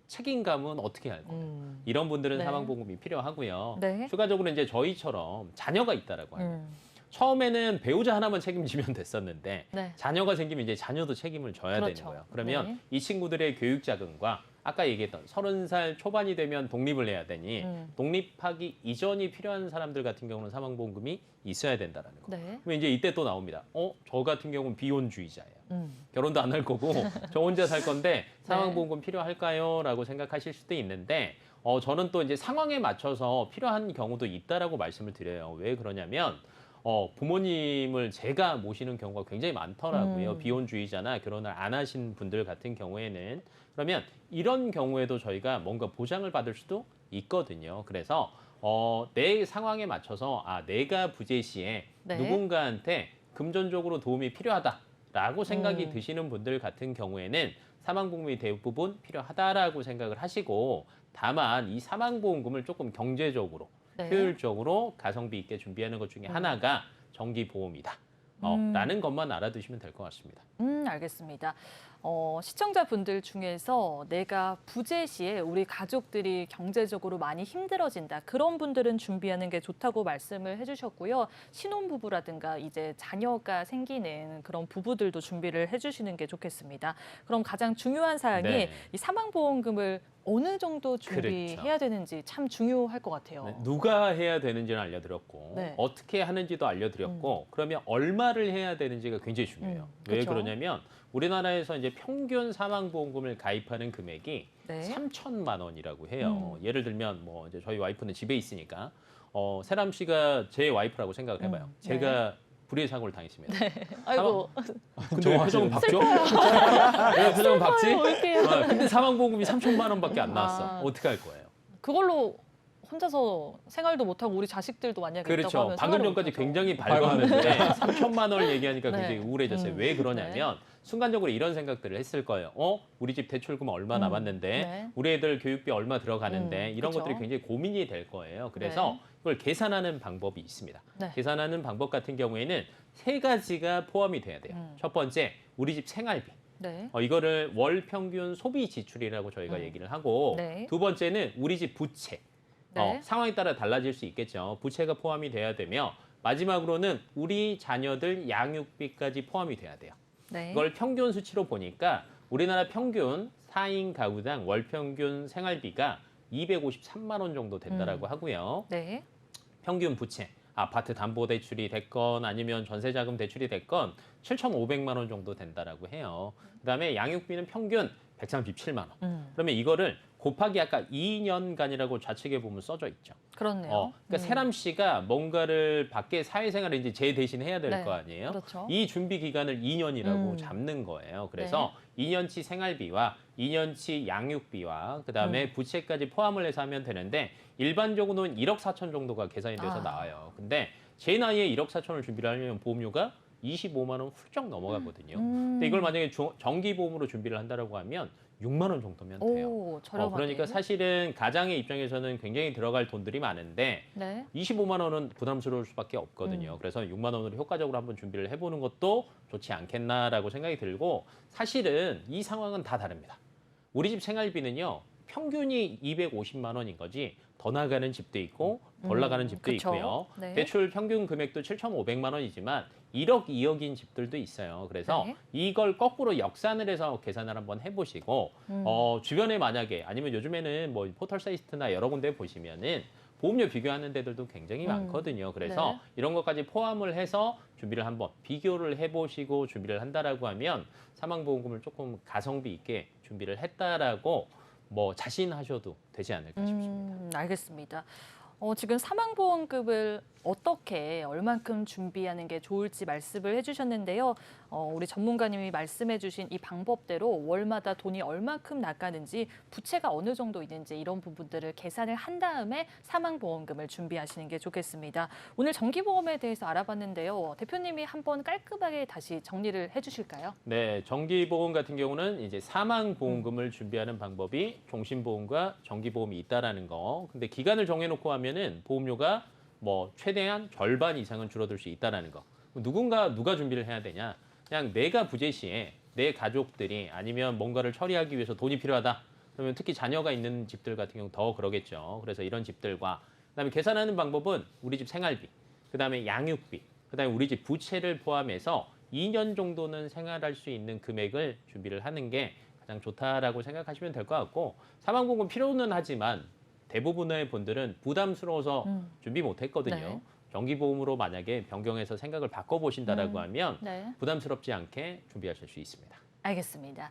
S3: 책임감은 어떻게 할 거예요? 이런 분들은
S1: 네.
S3: 사망보험이 필요하고요.
S1: 네.
S3: 추가적으로 이제 저희처럼 자녀가 있다라고 하면 처음에는 배우자 하나만 책임지면 됐었는데
S1: 네.
S3: 자녀가 생기면 이제 자녀도 책임을 져야
S1: 그렇죠.
S3: 되는 거예요. 그러면
S1: 네.
S3: 이 친구들의 교육 자금과 아까 얘기했던 30살 초반이 되면 독립을 해야 되니 독립하기 이전이 필요한 사람들 같은 경우는 사망보험금이 있어야 된다라는 거.
S1: 네.
S3: 그러면 이제 이때 또 나옵니다. 저 같은 경우는 비혼주의자예요.
S1: 음.
S3: 결혼도 안 할 거고 저 혼자 살 건데 사망보험금 필요할까요? 라고 생각하실 수도 있는데 저는 또 이제 상황에 맞춰서 필요한 경우도 있다라고 말씀을 드려요. 왜 그러냐면 부모님을 제가 모시는 경우가 굉장히 많더라고요. 비혼주의자나 결혼을 안 하신 분들 같은 경우에는. 그러면 이런 경우에도 저희가 뭔가 보장을 받을 수도 있거든요. 그래서 내 상황에 맞춰서 내가 부재 시에
S1: 네.
S3: 누군가한테 금전적으로 도움이 필요하다라고 생각이 드시는 분들 같은 경우에는 사망보험이 대부분 필요하다라고 생각을 하시고 다만 이 사망보험금을 조금 경제적으로
S1: 네.
S3: 효율적으로 가성비 있게 준비하는 것 중에 하나가 정기보험이다. 라는 것만 알아두시면 될 것 같습니다.
S1: 알겠습니다. 시청자분들 중에서 내가 부재 시에 우리 가족들이 경제적으로 많이 힘들어진다. 그런 분들은 준비하는 게 좋다고 말씀을 해주셨고요. 신혼부부라든가 이제 자녀가 생기는 그런 부부들도 준비를 해주시는 게 좋겠습니다. 그럼 가장 중요한 사항이
S3: 네.
S1: 이 사망보험금을 어느 정도 준비해야
S3: 그렇죠.
S1: 되는지 참 중요할 것 같아요.
S3: 네, 누가 해야 되는지는 알려드렸고
S1: 네.
S3: 어떻게 하는지도 알려드렸고 그러면 얼마를 해야 되는지가 굉장히 중요해요. 왜
S1: 그렇죠.
S3: 그러냐면 우리나라에서 이제 평균 사망보험금을 가입하는 금액이
S1: 네.
S3: 3천만 원이라고 해요. 예를 들면 뭐 이제 저희 와이프는 집에 있으니까 세람 씨가 제 와이프라고 생각을 해봐요.
S1: 네.
S3: 제가 불의의 사고를 당했습니다.
S1: 아이고,
S3: 근데 왜 표정은 박죠? 왜 표정은 박지?
S1: 어떡해요.
S3: 근데 사망보험금이 3천만 원밖에 안 나왔어.
S1: 아.
S3: 어떻게 할 거예요?
S1: 그걸로 혼자서 생활도 못하고 우리 자식들도 만약에 있다고
S3: 그렇죠.
S1: 하면
S3: 방금
S1: 생활을
S3: 전까지
S1: 못하죠.
S3: 굉장히 밝았는데 3천만 원을 얘기하니까
S1: 네.
S3: 굉장히 우울해졌어요. 왜 그러냐면 순간적으로 이런 생각들을 했을 거예요. 우리 집 대출금 얼마 남았는데
S1: 네.
S3: 우리 애들 교육비 얼마 들어가는데 이런
S1: 그쵸.
S3: 것들이 굉장히 고민이 될 거예요. 그래서
S1: 네.
S3: 이걸 계산하는 방법이 있습니다.
S1: 네.
S3: 계산하는 방법 같은 경우에는 세 가지가 포함이 돼야 돼요. 첫 번째, 우리 집 생활비.
S1: 네.
S3: 이거를 월 평균 소비 지출이라고 저희가 얘기를 하고
S1: 네.
S3: 두 번째는 우리 집 부채.
S1: 네.
S3: 상황에 따라 달라질 수 있겠죠. 부채가 포함이 돼야 되며 마지막으로는 우리 자녀들 양육비까지 포함이 돼야 돼요.
S1: 네.
S3: 이걸 평균 수치로 보니까 우리나라 평균 4인 가구당 월 평균 생활비가 253만 원 정도 된다라고 하고요.
S1: 네.
S3: 평균 부채, 아파트 담보대출이 됐건 아니면 전세자금 대출이 됐건 7,500만 원 정도 된다라고 해요. 그다음에 양육비는 평균 137만 원. 그러면 이거를 곱하기 아까 2년간이라고 좌측에 보면 써져 있죠.
S1: 그렇네요.
S3: 그러니까 세람 씨가 뭔가를 밖에 사회생활을 이제 제 대신 해야 될
S1: 네,
S3: 거 아니에요.
S1: 그렇죠.
S3: 이 준비 기간을 2년이라고 잡는 거예요. 그래서 2년치 생활비와 2년치 양육비와 그다음에 부채까지 포함을 해서 하면 되는데 일반적으로는 1억 4천 정도가 계산이 돼서 나와요. 근데 제 나이에 1억 4천을 준비를 하려면 보험료가 25만 원 훌쩍 넘어가거든요. 근데 이걸 만약에 정기보험으로 준비를 한다라고 하면 6만 원 정도면 돼요.
S1: 오, 저렴하게.
S3: 그러니까 사실은 가장의 입장에서는 굉장히 들어갈 돈들이 많은데
S1: 네.
S3: 25만 원은 부담스러울 수밖에 없거든요. 그래서 6만 원으로 효과적으로 한번 준비를 해보는 것도 좋지 않겠나라고 생각이 들고 사실은 이 상황은 다 다릅니다. 우리 집 생활비는요. 평균이 250만 원인 거지 더 나가는 집도 있고 덜 나가는 집도
S1: 그쵸.
S3: 있고요.
S1: 네.
S3: 대출 평균 금액도 7,500만 원이지만 1억, 2억인 집들도 있어요. 그래서
S1: 네.
S3: 이걸 거꾸로 역산을 해서 계산을 한번 해보시고 주변에 만약에 아니면 요즘에는 뭐 포털 사이트나 여러 군데 보시면은 보험료 비교하는 데들도 굉장히 많거든요. 그래서
S1: 네.
S3: 이런 것까지 포함을 해서 준비를 한번 비교를 해보시고 준비를 한다라고 하면 사망보험금을 조금 가성비 있게 준비를 했다라고 뭐 자신하셔도 되지 않을까 싶습니다.
S1: 알겠습니다. 지금 사망보험금을 어떻게 얼만큼 준비하는 게 좋을지 말씀을 해주셨는데요. 우리 전문가님이 말씀해주신 이 방법대로 월마다 돈이 얼만큼 나가는지 부채가 어느 정도 있는지 이런 부분들을 계산을 한 다음에 사망보험금을 준비하시는 게 좋겠습니다. 오늘 정기보험에 대해서 알아봤는데요. 대표님이 한번 깔끔하게 다시 정리를 해주실까요?
S3: 네, 정기보험 같은 경우는 이제 사망보험금을 준비하는 방법이 종신보험과 정기보험이 있다라는 거. 근데 기간을 정해놓고 하면은 보험료가 뭐 최대한 절반 이상은 줄어들 수 있다라는 거. 누가 준비를 해야 되냐? 그냥 내가 부재 시에 내 가족들이 아니면 뭔가를 처리하기 위해서 돈이 필요하다. 그러면 특히 자녀가 있는 집들 같은 경우 더 그러겠죠. 그래서 이런 집들과 그다음에 계산하는 방법은 우리 집 생활비, 그다음에 양육비, 그다음에 우리 집 부채를 포함해서 2년 정도는 생활할 수 있는 금액을 준비를 하는 게 가장 좋다라고 생각하시면 될 것 같고 사망보험 필요는 하지만 대부분의 분들은 부담스러워서 준비 못했거든요.
S1: 네.
S3: 정기보험으로 만약에 변경해서 생각을 바꿔보신다라고 하면
S1: 네.
S3: 부담스럽지 않게 준비하실 수 있습니다.
S1: 알겠습니다.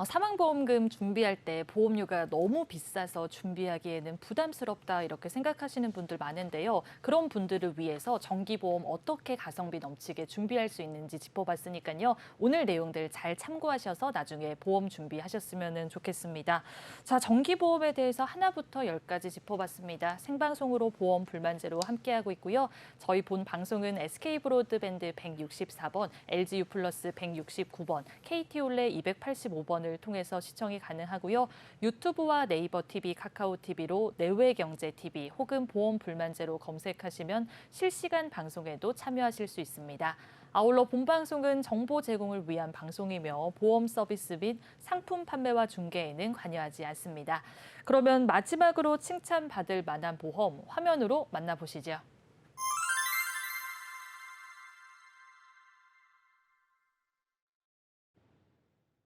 S1: 사망보험금 준비할 때 보험료가 너무 비싸서 준비하기에는 부담스럽다 이렇게 생각하시는 분들 많은데요. 그런 분들을 위해서 정기보험 어떻게 가성비 넘치게 준비할 수 있는지 짚어봤으니까요. 오늘 내용들 잘 참고하셔서 나중에 보험 준비하셨으면 좋겠습니다. 자, 정기보험에 대해서 하나부터 10까지 짚어봤습니다. 생방송으로 보험 불만제로 함께하고 있고요. 저희 본 방송은 SK브로드밴드 164번, LGU 플러스 169번, KT올레 285번을 통해서 시청이 가능하고요. 유튜브와 네이버 TV, 카카오 TV로 내외경제 TV 혹은 보험 불만제로 검색하시면 실시간 방송에도 참여하실 수 있습니다. 아울러 본방송은 정보 제공을 위한 방송이며 보험 서비스 및 상품 판매와 중개에는 관여하지 않습니다. 그러면 마지막으로 칭찬받을 만한 보험 화면으로 만나보시죠.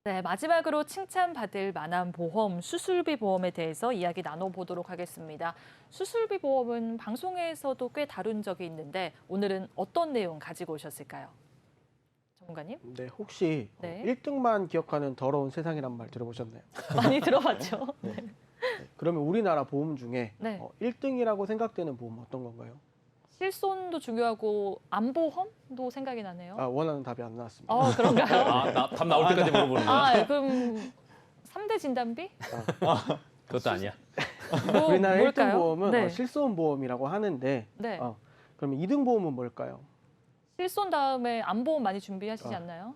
S1: 네, 마지막으로 칭찬받을 만한 보험, 수술비 보험에 대해서 이야기 나눠보도록 하겠습니다. 수술비 보험은 방송에서도 꽤 다룬 적이 있는데 오늘은 어떤 내용 가지고 오셨을까요? 전문가님?
S4: 네, 혹시
S1: 네.
S4: 1등만 기억하는 더러운 세상이란 말 들어보셨나요?
S1: 많이 들어봤죠?
S4: 네. 그러면 우리나라 보험 중에
S1: 네.
S4: 1등이라고 생각되는 보험 어떤 건가요?
S1: 실손도 중요하고 안보험도 생각이 나네요.
S4: 원하는 답이 안 나왔습니다.
S1: 그런가요?
S3: 답 나올 때까지 물어보는 거야?
S1: 그럼 3대 진단비?
S3: 그것도 아니야.
S4: 우리나라 1등
S1: 뭘까요?
S4: 보험은
S1: 네.
S4: 실손 보험이라고 하는데
S1: 네.
S4: 그러면 2등 보험은 뭘까요?
S1: 실손 다음에 안보험 많이 준비하시지
S4: 어.
S1: 않나요?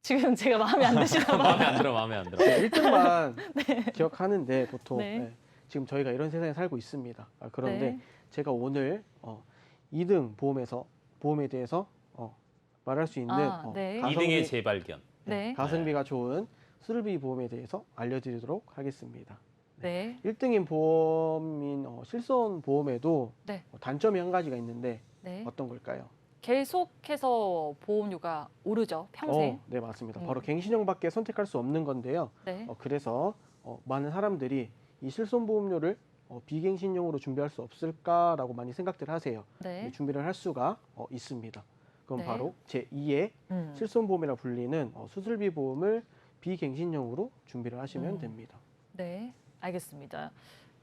S1: 지금 제가 마음에 안 드시나 봐요.
S3: 마음에 안 들어, 마음에 안 들어.
S4: 1등만 기억하는데 보통
S1: 네.
S4: 지금 저희가 이런 세상에 살고 있습니다. 그런데
S1: 네.
S4: 제가 오늘 2등 보험에 대해서 말할 수 있는
S1: 네.
S3: 이등의 재발견.
S1: 네.
S4: 가성비가 좋은 수술비 보험에 대해서 알려드리도록 하겠습니다.
S1: 네.
S4: 1등인 보험인 실손 보험에도
S1: 네.
S4: 단점이 한 가지가 있는데
S1: 네.
S4: 어떤 걸까요?
S1: 계속해서 보험료가 오르죠. 평생.
S4: 네, 맞습니다.
S1: 음.
S4: 바로 갱신형밖에 선택할 수 없는 건데요.
S1: 네.
S4: 그래서 많은 사람들이 이 실손보험료를 비갱신형으로 준비할 수 없을까라고 많이 생각들 하세요.
S1: 네.
S4: 준비를 할 수가 있습니다. 그럼
S1: 네.
S4: 바로 제2의 실손보험이라 불리는 수술비 보험을 비갱신형으로 준비를 하시면 됩니다.
S1: 네. 알겠습니다.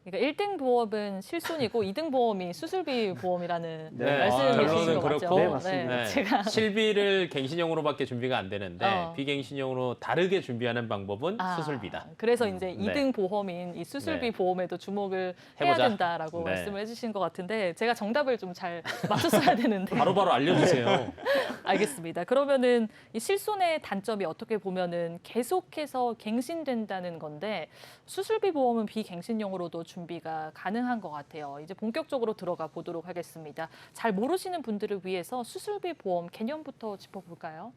S1: 그러니까 1등 보험은 실손이고 2등 보험이 수술비 보험이라는
S4: 네.
S1: 말씀이신
S3: 결론은
S1: 것 같죠?
S3: 그렇고.
S4: 네, 맞습니다.
S3: 네.
S1: 제가
S3: 실비를 갱신형으로밖에 준비가 안 되는데
S1: 어.
S3: 비갱신형으로 다르게 준비하는 방법은 수술비다.
S1: 그래서 이제
S3: 네.
S1: 2등 보험인 이 수술비
S3: 네.
S1: 보험에도 주목을 해야
S3: 해보자.
S1: 된다라고
S3: 네.
S1: 말씀을 해주신 것 같은데 제가 정답을 좀 잘 맞췄어야 되는데
S3: 바로바로 알려주세요.
S1: 알겠습니다. 그러면은 이 실손의 단점이 어떻게 보면은 계속해서 갱신된다는 건데 수술비 보험은 비갱신형으로도 준비가 가능한 것 같아요. 이제 본격적으로 들어가 보도록 하겠습니다. 잘 모르시는 분들을 위해서 수술비 보험 개념부터 짚어볼까요?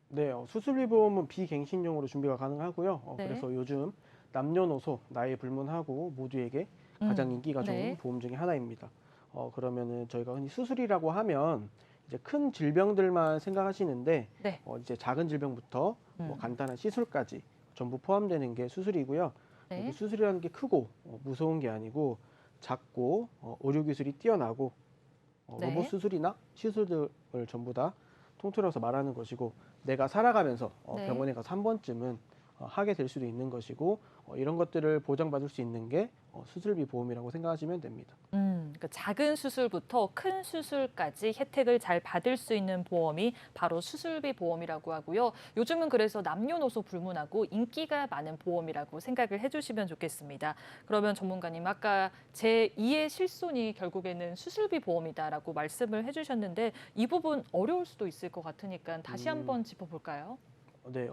S4: 네, 수술비 보험은 비갱신형으로 준비가 가능하고요.
S1: 네.
S4: 그래서 요즘 남녀노소 나이 불문하고 모두에게 가장 인기가 좋은
S1: 네.
S4: 보험 중에 하나입니다. 그러면은 저희가 흔히 수술이라고 하면 이제 큰 질병들만 생각하시는데
S1: 네.
S4: 이제 작은 질병부터 뭐 간단한 시술까지 전부 포함되는 게 수술이고요.
S1: 네.
S4: 여기 수술이라는 게 크고 무서운 게 아니고 작고 의료 기술이 뛰어나고
S1: 네.
S4: 로봇 수술이나 시술들을 전부 다 통틀어서 말하는 것이고 내가 살아가면서
S1: 네.
S4: 병원에 가서 한 번쯤은 하게 될 수도 있는 것이고 이런 것들을 보장받을 수 있는 게 수술비 보험이라고 생각하시면 됩니다.
S1: 그러니까 작은 수술부터 큰 수술까지 혜택을 잘 받을 수 있는 보험이 바로 수술비 보험이라고 하고요. 요즘은 그래서 남녀노소 불문하고 인기가 많은 보험이라고 생각을 해주시면 좋겠습니다. 그러면 전문가님, 아까 제2의 실손이 결국에는 수술비 보험이다라고 말씀을 해주셨는데 이 부분 어려울 수도 있을 것 같으니까 다시 한번 짚어볼까요?
S4: 네,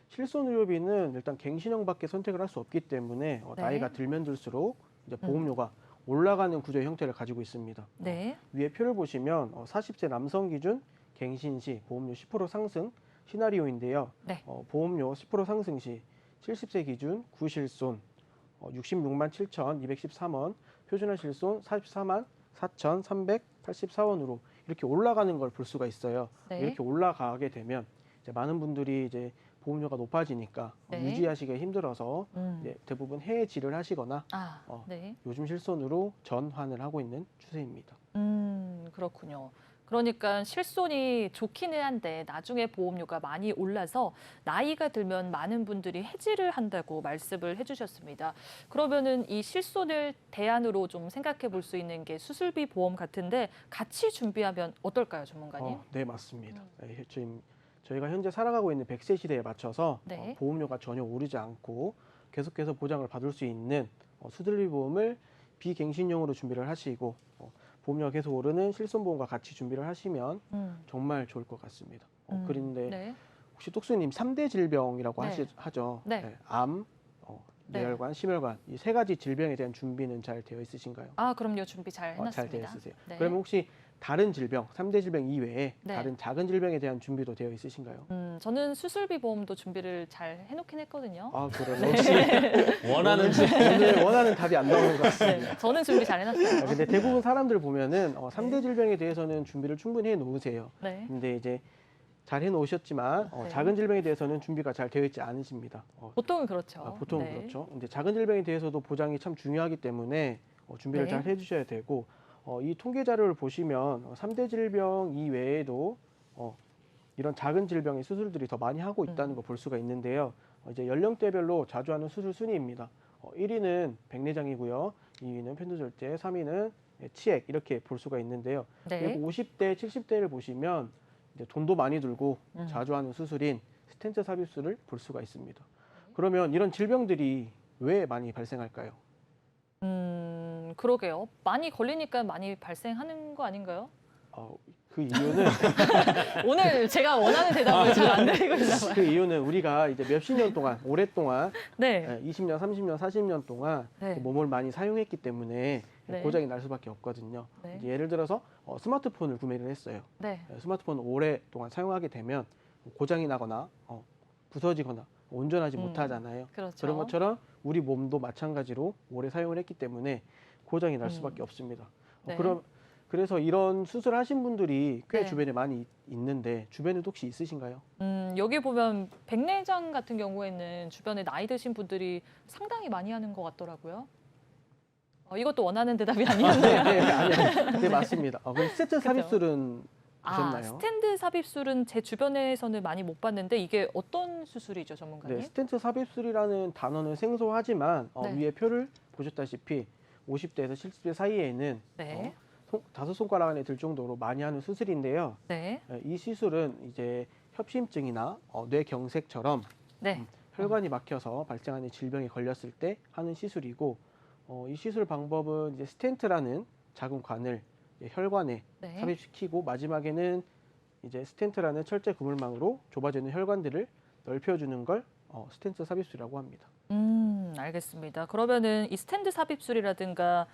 S4: 실손 의료비는 일단 갱신형밖에 선택을 할 수 없기 때문에
S1: 네.
S4: 나이가 들면 들수록 이제 보험료가 올라가는 구조의 형태를 가지고 있습니다.
S1: 네.
S4: 위에 표를 보시면 40세 남성 기준 갱신 시 보험료 10% 상승 시나리오인데요.
S1: 네.
S4: 보험료 10% 상승 시 70세 기준 구실손 66만 7,213원, 표준화 실손 44만 4,384원으로 이렇게 올라가는 걸 볼 수가 있어요.
S1: 네.
S4: 이렇게 올라가게 되면 이제 많은 분들이 이제 보험료가 높아지니까
S1: 네.
S4: 유지하시기 힘들어서 이제 대부분 해외질을 하시거나
S1: 네.
S4: 요즘 실손으로 전환을 하고 있는 추세입니다.
S1: 그렇군요. 그러니까 실손이 좋기는 한데 나중에 보험료가 많이 올라서 나이가 들면 많은 분들이 해지를 한다고 말씀을 해주셨습니다. 그러면은 이 실손을 대안으로 좀 생각해 볼 수 있는 게 수술비 보험 같은데 같이 준비하면 어떨까요, 전문가님?
S4: 네, 맞습니다. 네, 지금 저희가 현재 살아가고 있는 100세 시대에 맞춰서
S1: 네.
S4: 보험료가 전혀 오르지 않고 계속해서 보장을 받을 수 있는 수술비 보험을 비갱신형으로 준비를 하시고 보험료가 계속 오르는 실손보험과 같이 준비를 하시면 정말 좋을 것 같습니다. 그런데
S1: 네.
S4: 혹시 똑수님 3대 질병이라고
S1: 네.
S4: 하죠?
S1: 네.
S4: 암,
S1: 네.
S4: 뇌혈관, 심혈관 이 세 가지 질병에 대한 준비는 잘 되어 있으신가요?
S1: 그럼요. 준비 잘 해놨습니다.
S4: 잘 되어 있으세요.
S1: 네.
S4: 그러면 혹시 다른 질병, 3대 질병 이외에
S1: 네.
S4: 다른 작은 질병에 대한 준비도 되어 있으신가요?
S1: 저는 수술비 보험도 준비를 잘 해놓긴 했거든요.
S4: 그래서 혹시
S3: 원하는지
S4: 오늘 원하는 답이 안 나오는 것 같습니다.
S1: 네, 저는 준비 잘 해놨어요.
S4: 근데 대부분 사람들 보면은 3대 질병에 대해서는 준비를 충분히 해 놓으세요.
S1: 네.
S4: 근데 이제 잘 해 놓으셨지만
S1: 네.
S4: 작은 질병에 대해서는 준비가 잘 되어 있지 않으십니다.
S1: 보통은 그렇죠.
S4: 보통은
S1: 네.
S4: 그렇죠. 근데 작은 질병에 대해서도 보장이 참 중요하기 때문에 준비를
S1: 네.
S4: 잘 해주셔야 되고 이 통계 자료를 보시면 3대 질병 이외에도 이런 작은 질병의 수술들이 더 많이 하고 있다는 걸 볼 수가 있는데요. 이제 연령대별로 자주 하는 수술 순위입니다. 1위는 백내장이고요. 2위는 편두절제, 3위는 치액 이렇게 볼 수가 있는데요.
S1: 네.
S4: 그리고 50대, 70대를 보시면 이제 돈도 많이 들고 자주 하는 수술인 스텐트 삽입술을 볼 수가 있습니다. 그러면 이런 질병들이 왜 많이 발생할까요?
S1: 그러게요. 많이 걸리니까 많이 발생하는 거 아닌가요?
S4: 그 이유는
S1: 오늘 제가 원하는 대답을 잘 안 드리고 있나 봐요.
S4: 그 이유는 우리가 이제 몇십 년 동안 오랫동안
S1: 네.
S4: 20년, 30년, 40년 동안
S1: 네.
S4: 몸을 많이 사용했기 때문에
S1: 네.
S4: 고장이 날 수밖에 없거든요.
S1: 네.
S4: 이제 예를 들어서 스마트폰을 구매를 했어요.
S1: 네.
S4: 스마트폰을 오랫동안 사용하게 되면 고장이 나거나 부서지거나 온전하지 못하잖아요.
S1: 그렇죠.
S4: 그런 것처럼 우리 몸도 마찬가지로 오래 사용을 했기 때문에 고장이 날 수밖에 없습니다.
S1: 네.
S4: 그래서 이런 수술하신 분들이 꽤
S1: 네.
S4: 주변에 많이 있는데 주변에도 혹시 있으신가요?
S1: 여기 보면 백내장 같은 경우에는 주변에 나이 드신 분들이 상당히 많이 하는 것 같더라고요. 이것도 원하는 대답이 아니었네요.
S4: 네, 맞습니다. 그럼 스테트 삽입술은 보셨나요?
S1: 스탠드 삽입술은 제 주변에서는 많이 못 봤는데 이게 어떤 수술이죠, 전문가님?
S4: 네, 스텐트 삽입술이라는 단어는 생소하지만
S1: 네.
S4: 위에 표를 보셨다시피 50대에서 70대 사이에는
S1: 네.
S4: 5손가락 안에 들 정도로 많이 하는 수술인데요.
S1: 네.
S4: 이 시술은 이제 협심증이나 뇌경색처럼
S1: 네.
S4: 혈관이 막혀서 발생하는 질병에 걸렸을 때 하는 시술이고 이 시술 방법은 이제 스텐트라는 작은 관을 혈관에
S1: 네.
S4: 삽입시키고 마지막에는 이제 스텐트라는 철제 그물망으로 좁아지는 혈관들을 넓혀주는 걸 스텐트 삽입술이라고 합니다.
S1: 알겠습니다. 그러면은 이 스탠드 삽입술이라든가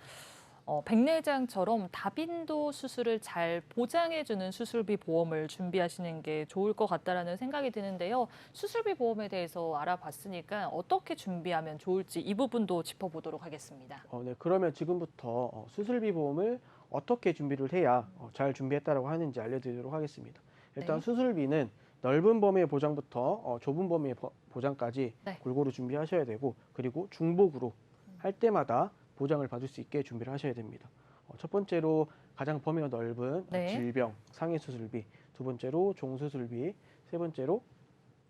S1: 백내장처럼 다빈도 수술을 잘 보장해주는 수술비 보험을 준비하시는 게 좋을 것 같다라는 생각이 드는데요. 수술비 보험에 대해서 알아봤으니까 어떻게 준비하면 좋을지 이 부분도 짚어보도록 하겠습니다.
S4: 네, 그러면 지금부터 수술비 보험을 어떻게 준비를 해야 잘 준비했다라고 하는지 알려드리도록 하겠습니다. 일단
S1: 네.
S4: 수술비는 넓은 범위의 보장부터 좁은 범위의 보장까지
S1: 네.
S4: 골고루 준비하셔야 되고 그리고 중복으로 할 때마다 보장을 받을 수 있게 준비를 하셔야 됩니다. 첫 번째로 가장 범위가 넓은
S1: 네.
S4: 질병 상해 수술비, 두 번째로 종수술비, 세 번째로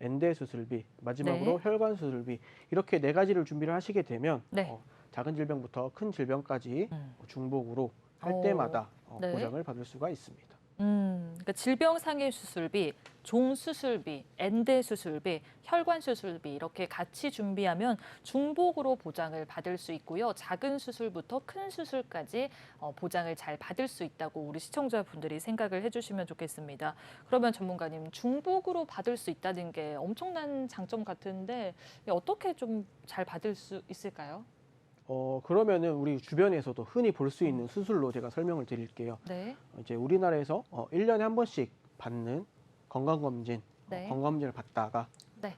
S4: 엔대 수술비, 마지막으로
S1: 네.
S4: 혈관 수술비 이렇게 네 가지를 준비를 하시게 되면
S1: 네.
S4: 작은 질병부터 큰 질병까지 중복으로 할
S1: 오.
S4: 때마다
S1: 네.
S4: 보장을 받을 수가 있습니다.
S1: 그러니까 질병 상해 수술비, 종 수술비, 엔대 수술비, 혈관 수술비 이렇게 같이 준비하면 중복으로 보장을 받을 수 있고요. 작은 수술부터 큰 수술까지 보장을 잘 받을 수 있다고 우리 시청자분들이 생각을 해주시면 좋겠습니다. 그러면 전문가님, 중복으로 받을 수 있다는 게 엄청난 장점 같은데 어떻게 좀 잘 받을 수 있을까요?
S4: 그러면은 우리 주변에서도 흔히 볼 수 있는 수술로 제가 설명을 드릴게요.
S1: 네.
S4: 이제 우리나라에서 1년에 한 번씩 받는 건강검진,
S1: 네.
S4: 건강검진을 받다가
S1: 네.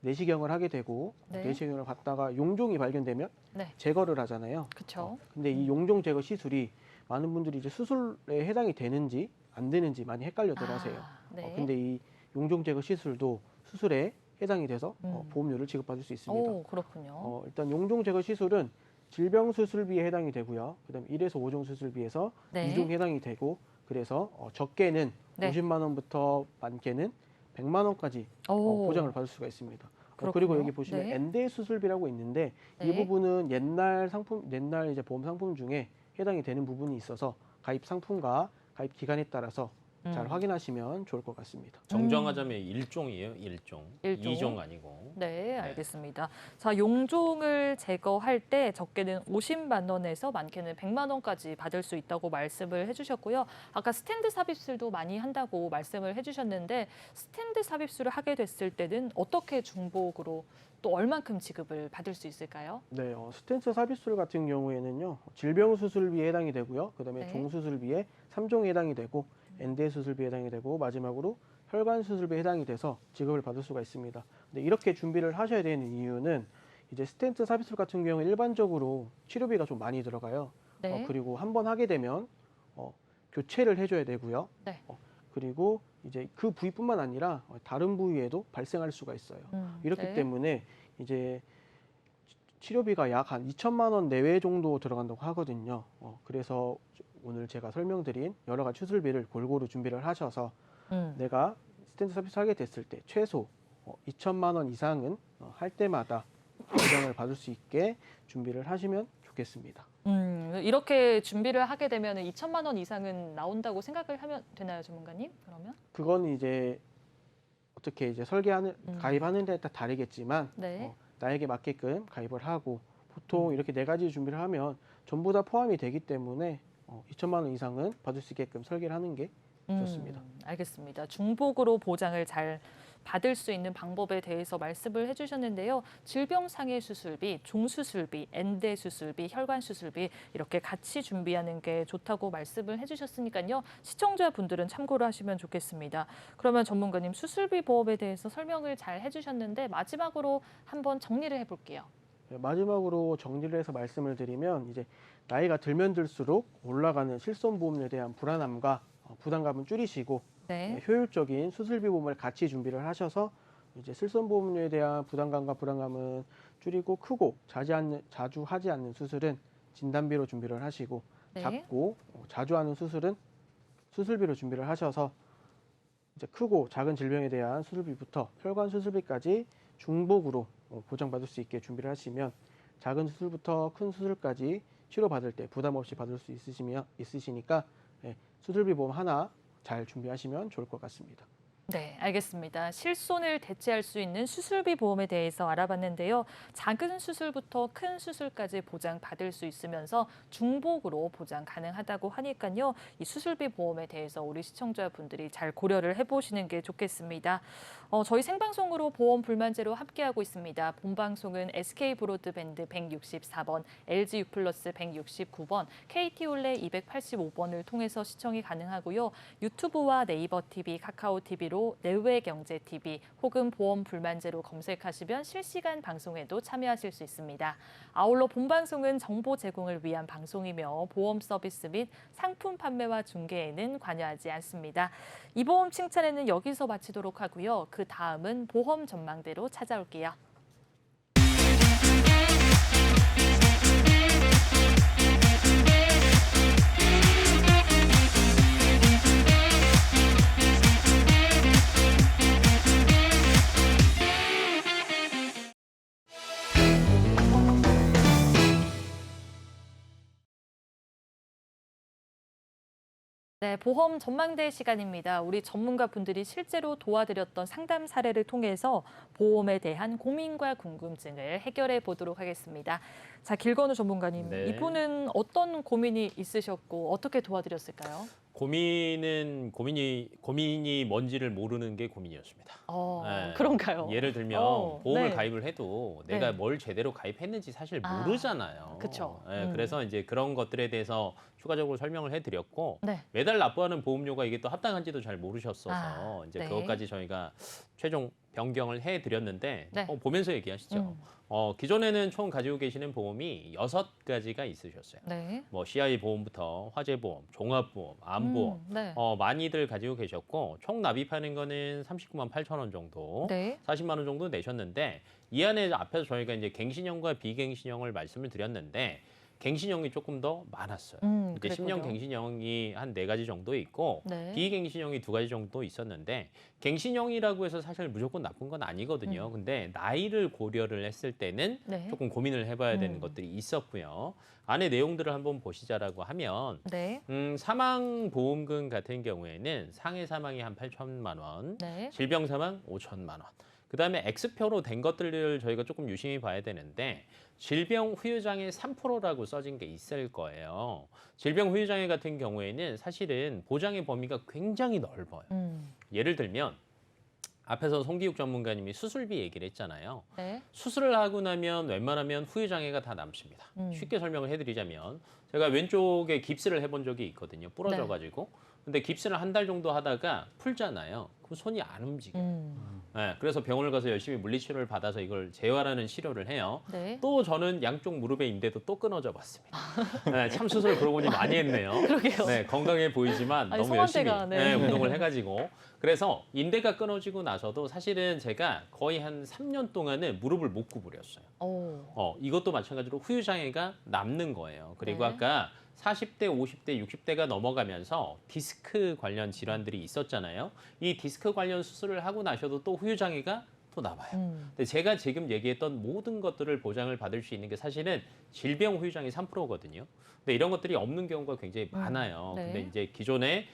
S4: 내시경을 하게 되고
S1: 네.
S4: 내시경을 받다가 용종이 발견되면
S1: 네.
S4: 제거를 하잖아요.
S1: 그렇죠.
S4: 근데 이 용종 제거 시술이 많은 분들이 이제 수술에 해당이 되는지 안 되는지 많이 헷갈려들 하세요.
S1: 네.
S4: 근데 이 용종 제거 시술도 수술에 해당이 돼서
S1: 음.
S4: 보험료를 지급받을 수 있습니다.
S1: 오, 그렇군요.
S4: 일단 용종 제거 시술은 질병 수술비에 해당이 되고요. 그다음 1에서 5종 수술비에서
S1: 네.
S4: 2종 해당이 되고 그래서 적게는
S1: 네.
S4: 50만 원부터 많게는 100만 원까지
S1: 오.
S4: 보장을 받을 수가 있습니다.
S1: 그렇군요.
S4: 그리고 여기 보시면
S1: 네.
S4: 엔대 수술비라고 있는데
S1: 네.
S4: 이 부분은 옛날 이제 보험 상품 중에 해당이 되는 부분이 있어서 가입 상품과 가입 기간에 따라서 잘 확인하시면 좋을 것 같습니다.
S3: 정정하자면 1종이에요, 1종.
S1: 일종.
S3: 2종 아니고.
S1: 네, 알겠습니다. 자, 용종을 제거할 때 적게는 50만 원에서 많게는 100만 원까지 받을 수 있다고 말씀을 해주셨고요. 아까 스탠드 삽입술도 많이 한다고 말씀을 해주셨는데 스탠드 삽입술을 하게 됐을 때는 어떻게 중복으로 또 얼만큼 지급을 받을 수 있을까요?
S4: 네, 스텐트 삽입술 같은 경우에는요. 질병 수술비에 해당이 되고요. 그다음에
S1: 네.
S4: 종 수술비에 3종에 해당이 되고 엔대 수술비에 해당이 되고 마지막으로 혈관 수술비에 해당이 돼서 지급을 받을 수가 있습니다. 근데 이렇게 준비를 하셔야 되는 이유는 이제 스텐트 삽입술 같은 경우 일반적으로 치료비가 좀 많이 들어가요.
S1: 네.
S4: 그리고 한 번 하게 되면 교체를 해줘야 되고요.
S1: 네.
S4: 그리고 이제 그 부위뿐만 아니라 다른 부위에도 발생할 수가 있어요. 이렇기
S1: 네.
S4: 때문에 이제 치료비가 약 한 2천만 원 내외 정도 들어간다고 하거든요. 그래서 오늘 제가 설명드린 여러 가지 수술비를 골고루 준비를 하셔서 내가 스텐트 삽입술 하게 됐을 때 최소 2천만 원 이상은 할 때마다 보장을 받을 수 있게 준비를 하시면 좋겠습니다.
S1: 이렇게 준비를 하게 되면 2천만 원 이상은 나온다고 생각을 하면 되나요, 전문가님? 그러면?
S4: 그건 이제 어떻게 이제 가입하는 데 따라 다르겠지만
S1: 네.
S4: 나에게 맞게끔 가입을 하고 보통 이렇게 4가지 준비를 하면 전부 다 포함이 되기 때문에 2천만 원 이상은 받을 수 있게끔 설계를 하는 게 좋습니다.
S1: 알겠습니다. 중복으로 보장을 잘 받을 수 있는 방법에 대해서 말씀을 해주셨는데요. 질병상해 수술비, 종수술비, 엔대 수술비, 혈관 수술비 이렇게 같이 준비하는 게 좋다고 말씀을 해주셨으니까요. 시청자분들은 참고를 하시면 좋겠습니다. 그러면 전문가님 수술비 보험에 대해서 설명을 잘 해주셨는데 마지막으로 한번 정리를 해볼게요.
S4: 네, 마지막으로 정리를 해서 말씀을 드리면 이제 나이가 들면 들수록 올라가는 실손보험에 대한 불안함과 부담감은 줄이시고
S1: 네.
S4: 효율적인 수술비 보험을 같이 준비를 하셔서 이제 실손보험료에 대한 부담감과 불안감은 줄이고 크고 자주 하지 않는 수술은 진단비로 준비를 하시고
S1: 네.
S4: 작고 자주 하는 수술은 수술비로 준비를 하셔서 이제 크고 작은 질병에 대한 수술비부터 혈관 수술비까지 중복으로 보장받을 수 있게 준비를 하시면 작은 수술부터 큰 수술까지 치료받을 때 부담 없이 받을 수 있으시니까 수술비 보험 하나 잘 준비하시면 좋을 것 같습니다.
S1: 네, 알겠습니다. 실손을 대체할 수 있는 수술비 보험에 대해서 알아봤는데요. 작은 수술부터 큰 수술까지 보장받을 수 있으면서 중복으로 보장 가능하다고 하니까요. 이 수술비 보험에 대해서 우리 시청자분들이 잘 고려를 해보시는 게 좋겠습니다. 저희 생방송으로 보험 불만제로 함께하고 있습니다. 본방송은 SK브로드밴드 164번, LG U+, 169번, KT올레 285번을 통해서 시청이 가능하고요. 유튜브와 네이버 TV, 카카오 TV로 내외경제TV 혹은 보험 불만제로 검색하시면 실시간 방송에도 참여하실 수 있습니다. 아울러 본방송은 정보 제공을 위한 방송이며 보험 서비스 및 상품 판매와 중개에는 관여하지 않습니다. 이 보험 칭찬에는 여기서 마치도록 하고요. 그 다음은 보험 전망대로 찾아올게요. 네, 보험 전망대 시간입니다. 우리 전문가 분들이 실제로 도와드렸던 상담 사례를 통해서 보험에 대한 고민과 궁금증을 해결해 보도록 하겠습니다. 자, 길건우 전문가님,
S3: 네.
S1: 이분은 어떤 고민이 있으셨고 어떻게 도와드렸을까요?
S3: 고민이 뭔지를 모르는 게 고민이었습니다. 네.
S1: 그런가요?
S3: 예를 들면 보험을
S1: 네.
S3: 가입을 해도 내가
S1: 네.
S3: 뭘 제대로 가입했는지 사실 모르잖아요.
S1: 그쵸.
S3: 그래서 이제 그런 것들에 대해서 추가적으로 설명을 해드렸고
S1: 네.
S3: 매달 납부하는 보험료가 이게 또 합당한지도 잘 모르셨어서 이제
S1: 네.
S3: 그것까지 저희가 최종 변경을 해드렸는데
S1: 네.
S3: 보면서 얘기하시죠. 기존에는 총 가지고 계시는 보험이 6가지가 있으셨어요.
S1: 네.
S3: 뭐 CI 보험부터 화재보험, 종합보험, 암보험
S1: 네.
S3: 많이들 가지고 계셨고 총 납입하는 거는 39만 8천 원 정도,
S1: 네.
S3: 40만 원 정도 내셨는데 이 안에 앞에서 저희가 이제 갱신형과 비갱신형을 말씀을 드렸는데 갱신형이 조금 더 많았어요. 이제 10년 갱신형이 한 4가지 정도 있고
S1: 네.
S3: 비갱신형이 2가지 정도 있었는데 갱신형이라고 해서 사실 무조건 나쁜 건 아니거든요. 근데 나이를 고려를 했을 때는
S1: 네.
S3: 조금 고민을 해봐야 되는 것들이 있었고요. 안에 내용들을 한번 보시자라고 하면
S1: 네.
S3: 사망보험금 같은 경우에는 상해 사망이 한 8천만 원,
S1: 네.
S3: 질병 사망 5천만 원. 그다음에 X표로 된 것들을 저희가 조금 유심히 봐야 되는데 질병 후유장애 3%라고 써진 게 있을 거예요. 질병 후유장애 같은 경우에는 사실은 보장의 범위가 굉장히 넓어요. 예를 들면 앞에서 송기욱 전문가님이 수술비 얘기를 했잖아요.
S1: 네.
S3: 수술을 하고 나면 웬만하면 후유장애가 다 남습니다. 쉽게 설명을 해드리자면 제가 왼쪽에 깁스를 해본 적이 있거든요. 부러져가지고. 근데 깁스를 한 달 정도 하다가 풀잖아요. 그럼 손이 안 움직여요. 네, 그래서 병원을 가서 열심히 물리치료를 받아서 이걸 재활하는 치료를 해요.
S1: 네.
S3: 또 저는 양쪽 무릎의 인대도 또 끊어져 봤습니다. 네, 참 수술 그러고 보니 많이 했네요.
S1: 그러게요.
S3: 네, 건강해 보이지만
S1: 아니,
S3: 너무 열심히
S1: 성한테가, 네.
S3: 운동을 해가지고. 그래서 인대가 끊어지고 나서도 사실은 제가 거의 한 3년 동안은 무릎을 못 구부렸어요. 이것도 마찬가지로 후유장애가 남는 거예요. 그리고
S1: 네.
S3: 아까 40대, 50대, 60대가 넘어가면서 디스크 관련 질환들이 있었잖아요. 이 디스크 관련 수술을 하고 나셔도 또 후유장애가 또 남아요. 근데 제가 지금 얘기했던 모든 것들을 보장을 받을 수 있는 게 사실은 질병 후유장애 3%거든요. 근데 이런 것들이 없는 경우가 굉장히 많아요.
S1: 네.
S3: 근데 이제 기존에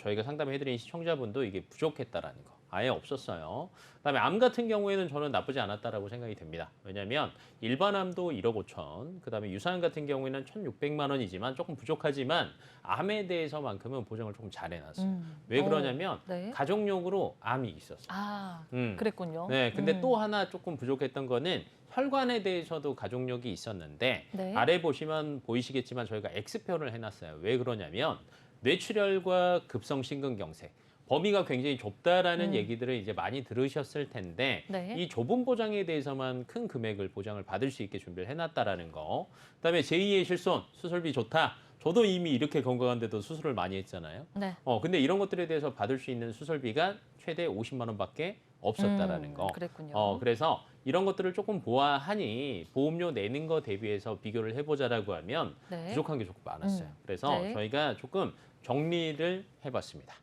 S3: 저희가 상담해드린 시청자분도 이게 부족했다라는 거. 아예 없었어요. 그다음에 암 같은 경우에는 저는 나쁘지 않았다라고 생각이 됩니다. 왜냐하면 일반암도 1억 5천, 그다음에 유사암 같은 경우에는 1,600만 원이지만 조금 부족하지만 암에 대해서만큼은 보장을 조금 잘 해놨어요. 왜 그러냐면
S1: 네.
S3: 가족력으로 암이 있었어요.
S1: 아,
S3: 음.
S1: 그랬군요.
S3: 네, 근데 또 하나 조금 부족했던 거는 혈관에 대해서도 가족력이 있었는데
S1: 네.
S3: 아래 보시면 보이시겠지만 저희가 X표를 해놨어요. 왜 그러냐면 뇌출혈과 급성심근경색 범위가 굉장히 좁다라는 얘기들을 이제 많이 들으셨을 텐데
S1: 네.
S3: 이 좁은 보장에 대해서만 큰 금액을 보장을 받을 수 있게 준비를 해놨다라는 거. 그다음에 제2의 실손 수술비 좋다. 저도 이미 이렇게 건강한데도 수술을 많이 했잖아요.
S1: 네.
S3: 근데 이런 것들에 대해서 받을 수 있는 수술비가 최대 50만 원밖에 없었다라는 거.
S1: 그랬군요.
S3: 그래서 이런 것들을 조금 보아하니 보험료 내는 거 대비해서 비교를 해보자라고 하면
S1: 네.
S3: 부족한 게 조금 많았어요. 그래서
S1: 네.
S3: 저희가 조금 정리를 해봤습니다.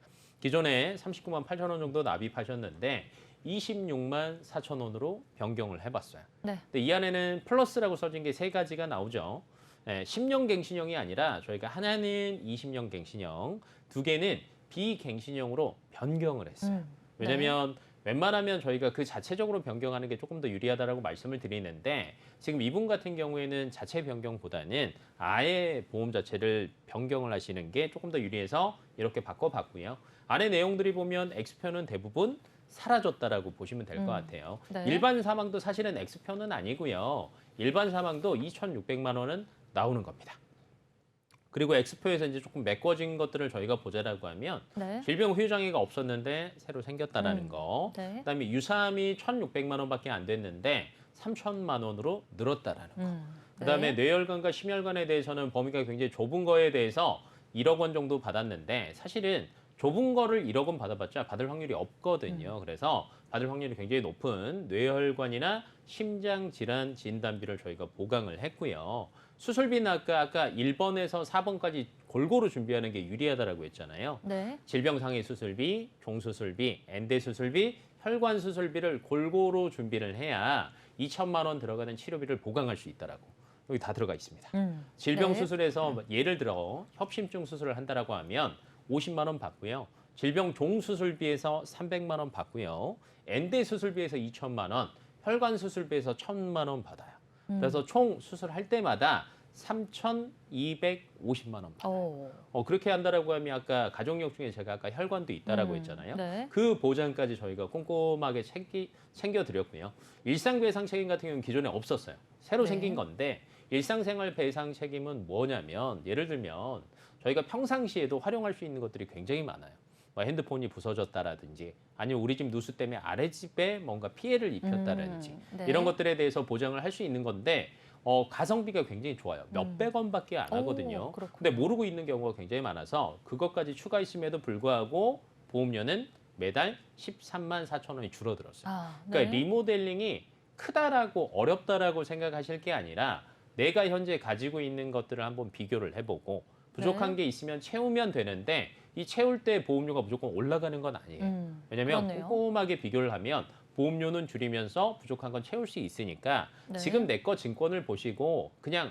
S3: 기존에 39만 8천 원 정도 납입하셨는데 26만 4천 원으로 변경을 해봤어요.
S1: 네.
S3: 근데 이 안에는 플러스라고 써진 게 3가지가 나오죠. 10년 갱신형이 아니라 저희가 하나는 20년 갱신형, 2개는 비갱신형으로 변경을 했어요. 왜냐면 웬만하면 저희가 그 자체적으로 변경하는 게 조금 더 유리하다라고 말씀을 드리는데 지금 이분 같은 경우에는 자체 변경보다는 아예 보험 자체를 변경을 하시는 게 조금 더 유리해서 이렇게 바꿔봤고요. 안에 내용들이 보면 X표는 대부분 사라졌다라고 보시면 될 것 같아요.
S1: 네.
S3: 일반 사망도 사실은 X표는 아니고요. 일반 사망도 2,600만 원은 나오는 겁니다. 그리고 X표에서 이제 조금 메꿔진 것들을 저희가 보자라고 하면
S1: 네.
S3: 질병 후유장애가 없었는데 새로 생겼다라는 거.
S1: 네.
S3: 그다음에 유사암이 1,600만 원밖에 안 됐는데 3,000만 원으로 늘었다라는 거. 그다음에 뇌혈관과 심혈관에 대해서는 범위가 굉장히 좁은 거에 대해서 1억 원 정도 받았는데 사실은 좁은 거를 1억 원 받아봤자 받을 확률이 없거든요. 그래서 받을 확률이 굉장히 높은 뇌혈관이나 심장 질환 진단비를 저희가 보강을 했고요. 수술비는 아까 1번에서 4번까지 골고루 준비하는 게 유리하다라고 했잖아요.
S1: 네.
S3: 질병상해 수술비, 종수술비, 엔대 수술비, 혈관 수술비를 골고루 준비를 해야 2천만 원 들어가는 치료비를 보강할 수 있다라고. 여기 다 들어가 있습니다. 질병
S1: 네.
S3: 수술에서 예를 들어 협심증 수술을 한다라고 하면 50만 원 받고요. 질병 종 수술비에서 300만 원 받고요. 엔대 수술비에서 2천만 원, 혈관 수술비에서 1,000만 원 받아요. 그래서 총 수술할 때마다 3,250만 원 받아요. 그렇게 한다라고 하면 아까 가족력 중에 제가 아까 혈관도 있다라고 했잖아요.
S1: 네.
S3: 그 보장까지 저희가 꼼꼼하게 챙겨드렸고요. 일상배상 책임 같은 경우는 기존에 없었어요. 새로
S1: 네.
S3: 생긴 건데 일상생활 배상 책임은 뭐냐면 예를 들면 저희가 평상시에도 활용할 수 있는 것들이 굉장히 많아요. 뭐 핸드폰이 부서졌다라든지 아니면 우리 집 누수 때문에 아래 집에 뭔가 피해를 입혔다라든지
S1: 네.
S3: 이런 것들에 대해서 보장을 할 수 있는 건데 가성비가 굉장히 좋아요. 몇백 원밖에 안 하거든요.
S1: 그렇군요.
S3: 근데 모르고 있는 경우가 굉장히 많아서 그것까지 추가했음에도 불구하고 보험료는 매달 13만 4천 원이 줄어들었어요. 그러니까 리모델링이 크다라고 어렵다라고 생각하실 게 아니라 내가 현재 가지고 있는 것들을 한번 비교를 해보고 부족한 게 있으면 채우면 되는데 이 채울 때 보험료가 무조건 올라가는 건 아니에요. 왜냐하면
S1: 그렇네요.
S3: 꼼꼼하게 비교를 하면 보험료는 줄이면서 부족한 건 채울 수 있으니까
S1: 네.
S3: 지금 내 거 증권을 보시고 그냥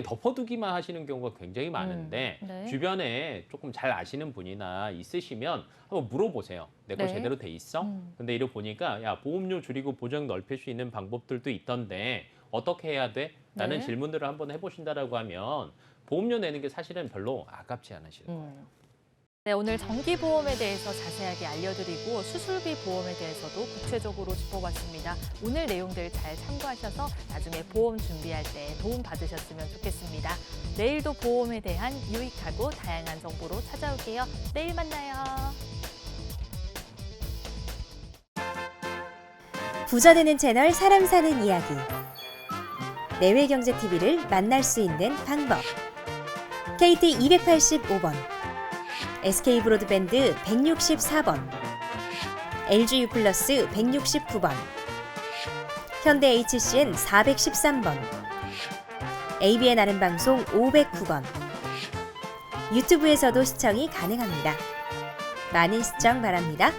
S3: 덮어두기만 하시는 경우가 굉장히 많은데
S1: 네.
S3: 주변에 조금 잘 아시는 분이나 있으시면 한번 물어보세요. 내 거
S1: 네.
S3: 제대로 돼 있어? 근데 이러 보니까 야 보험료 줄이고 보장 넓힐 수 있는 방법들도 있던데 어떻게 해야 돼? 라는
S1: 네.
S3: 질문들을 한번 해보신다라고 하면 보험료 내는 게 사실은 별로 아깝지 않으실 거예요.
S1: 네, 오늘 정기보험에 대해서 자세하게 알려드리고 수술비 보험에 대해서도 구체적으로 짚어봤습니다. 오늘 내용들 잘 참고하셔서 나중에 보험 준비할 때 도움 받으셨으면 좋겠습니다. 내일도 보험에 대한 유익하고 다양한 정보로 찾아올게요. 내일 만나요.
S5: 부자 되는 채널 사람 사는 이야기. 내외경제TV를 만날 수 있는 방법. KT 285번, SK브로드밴드 164번, LG U+ 169번, 현대 HCN 413번, ABN 아는방송 509번. 유튜브에서도 시청이 가능합니다. 많은 시청 바랍니다.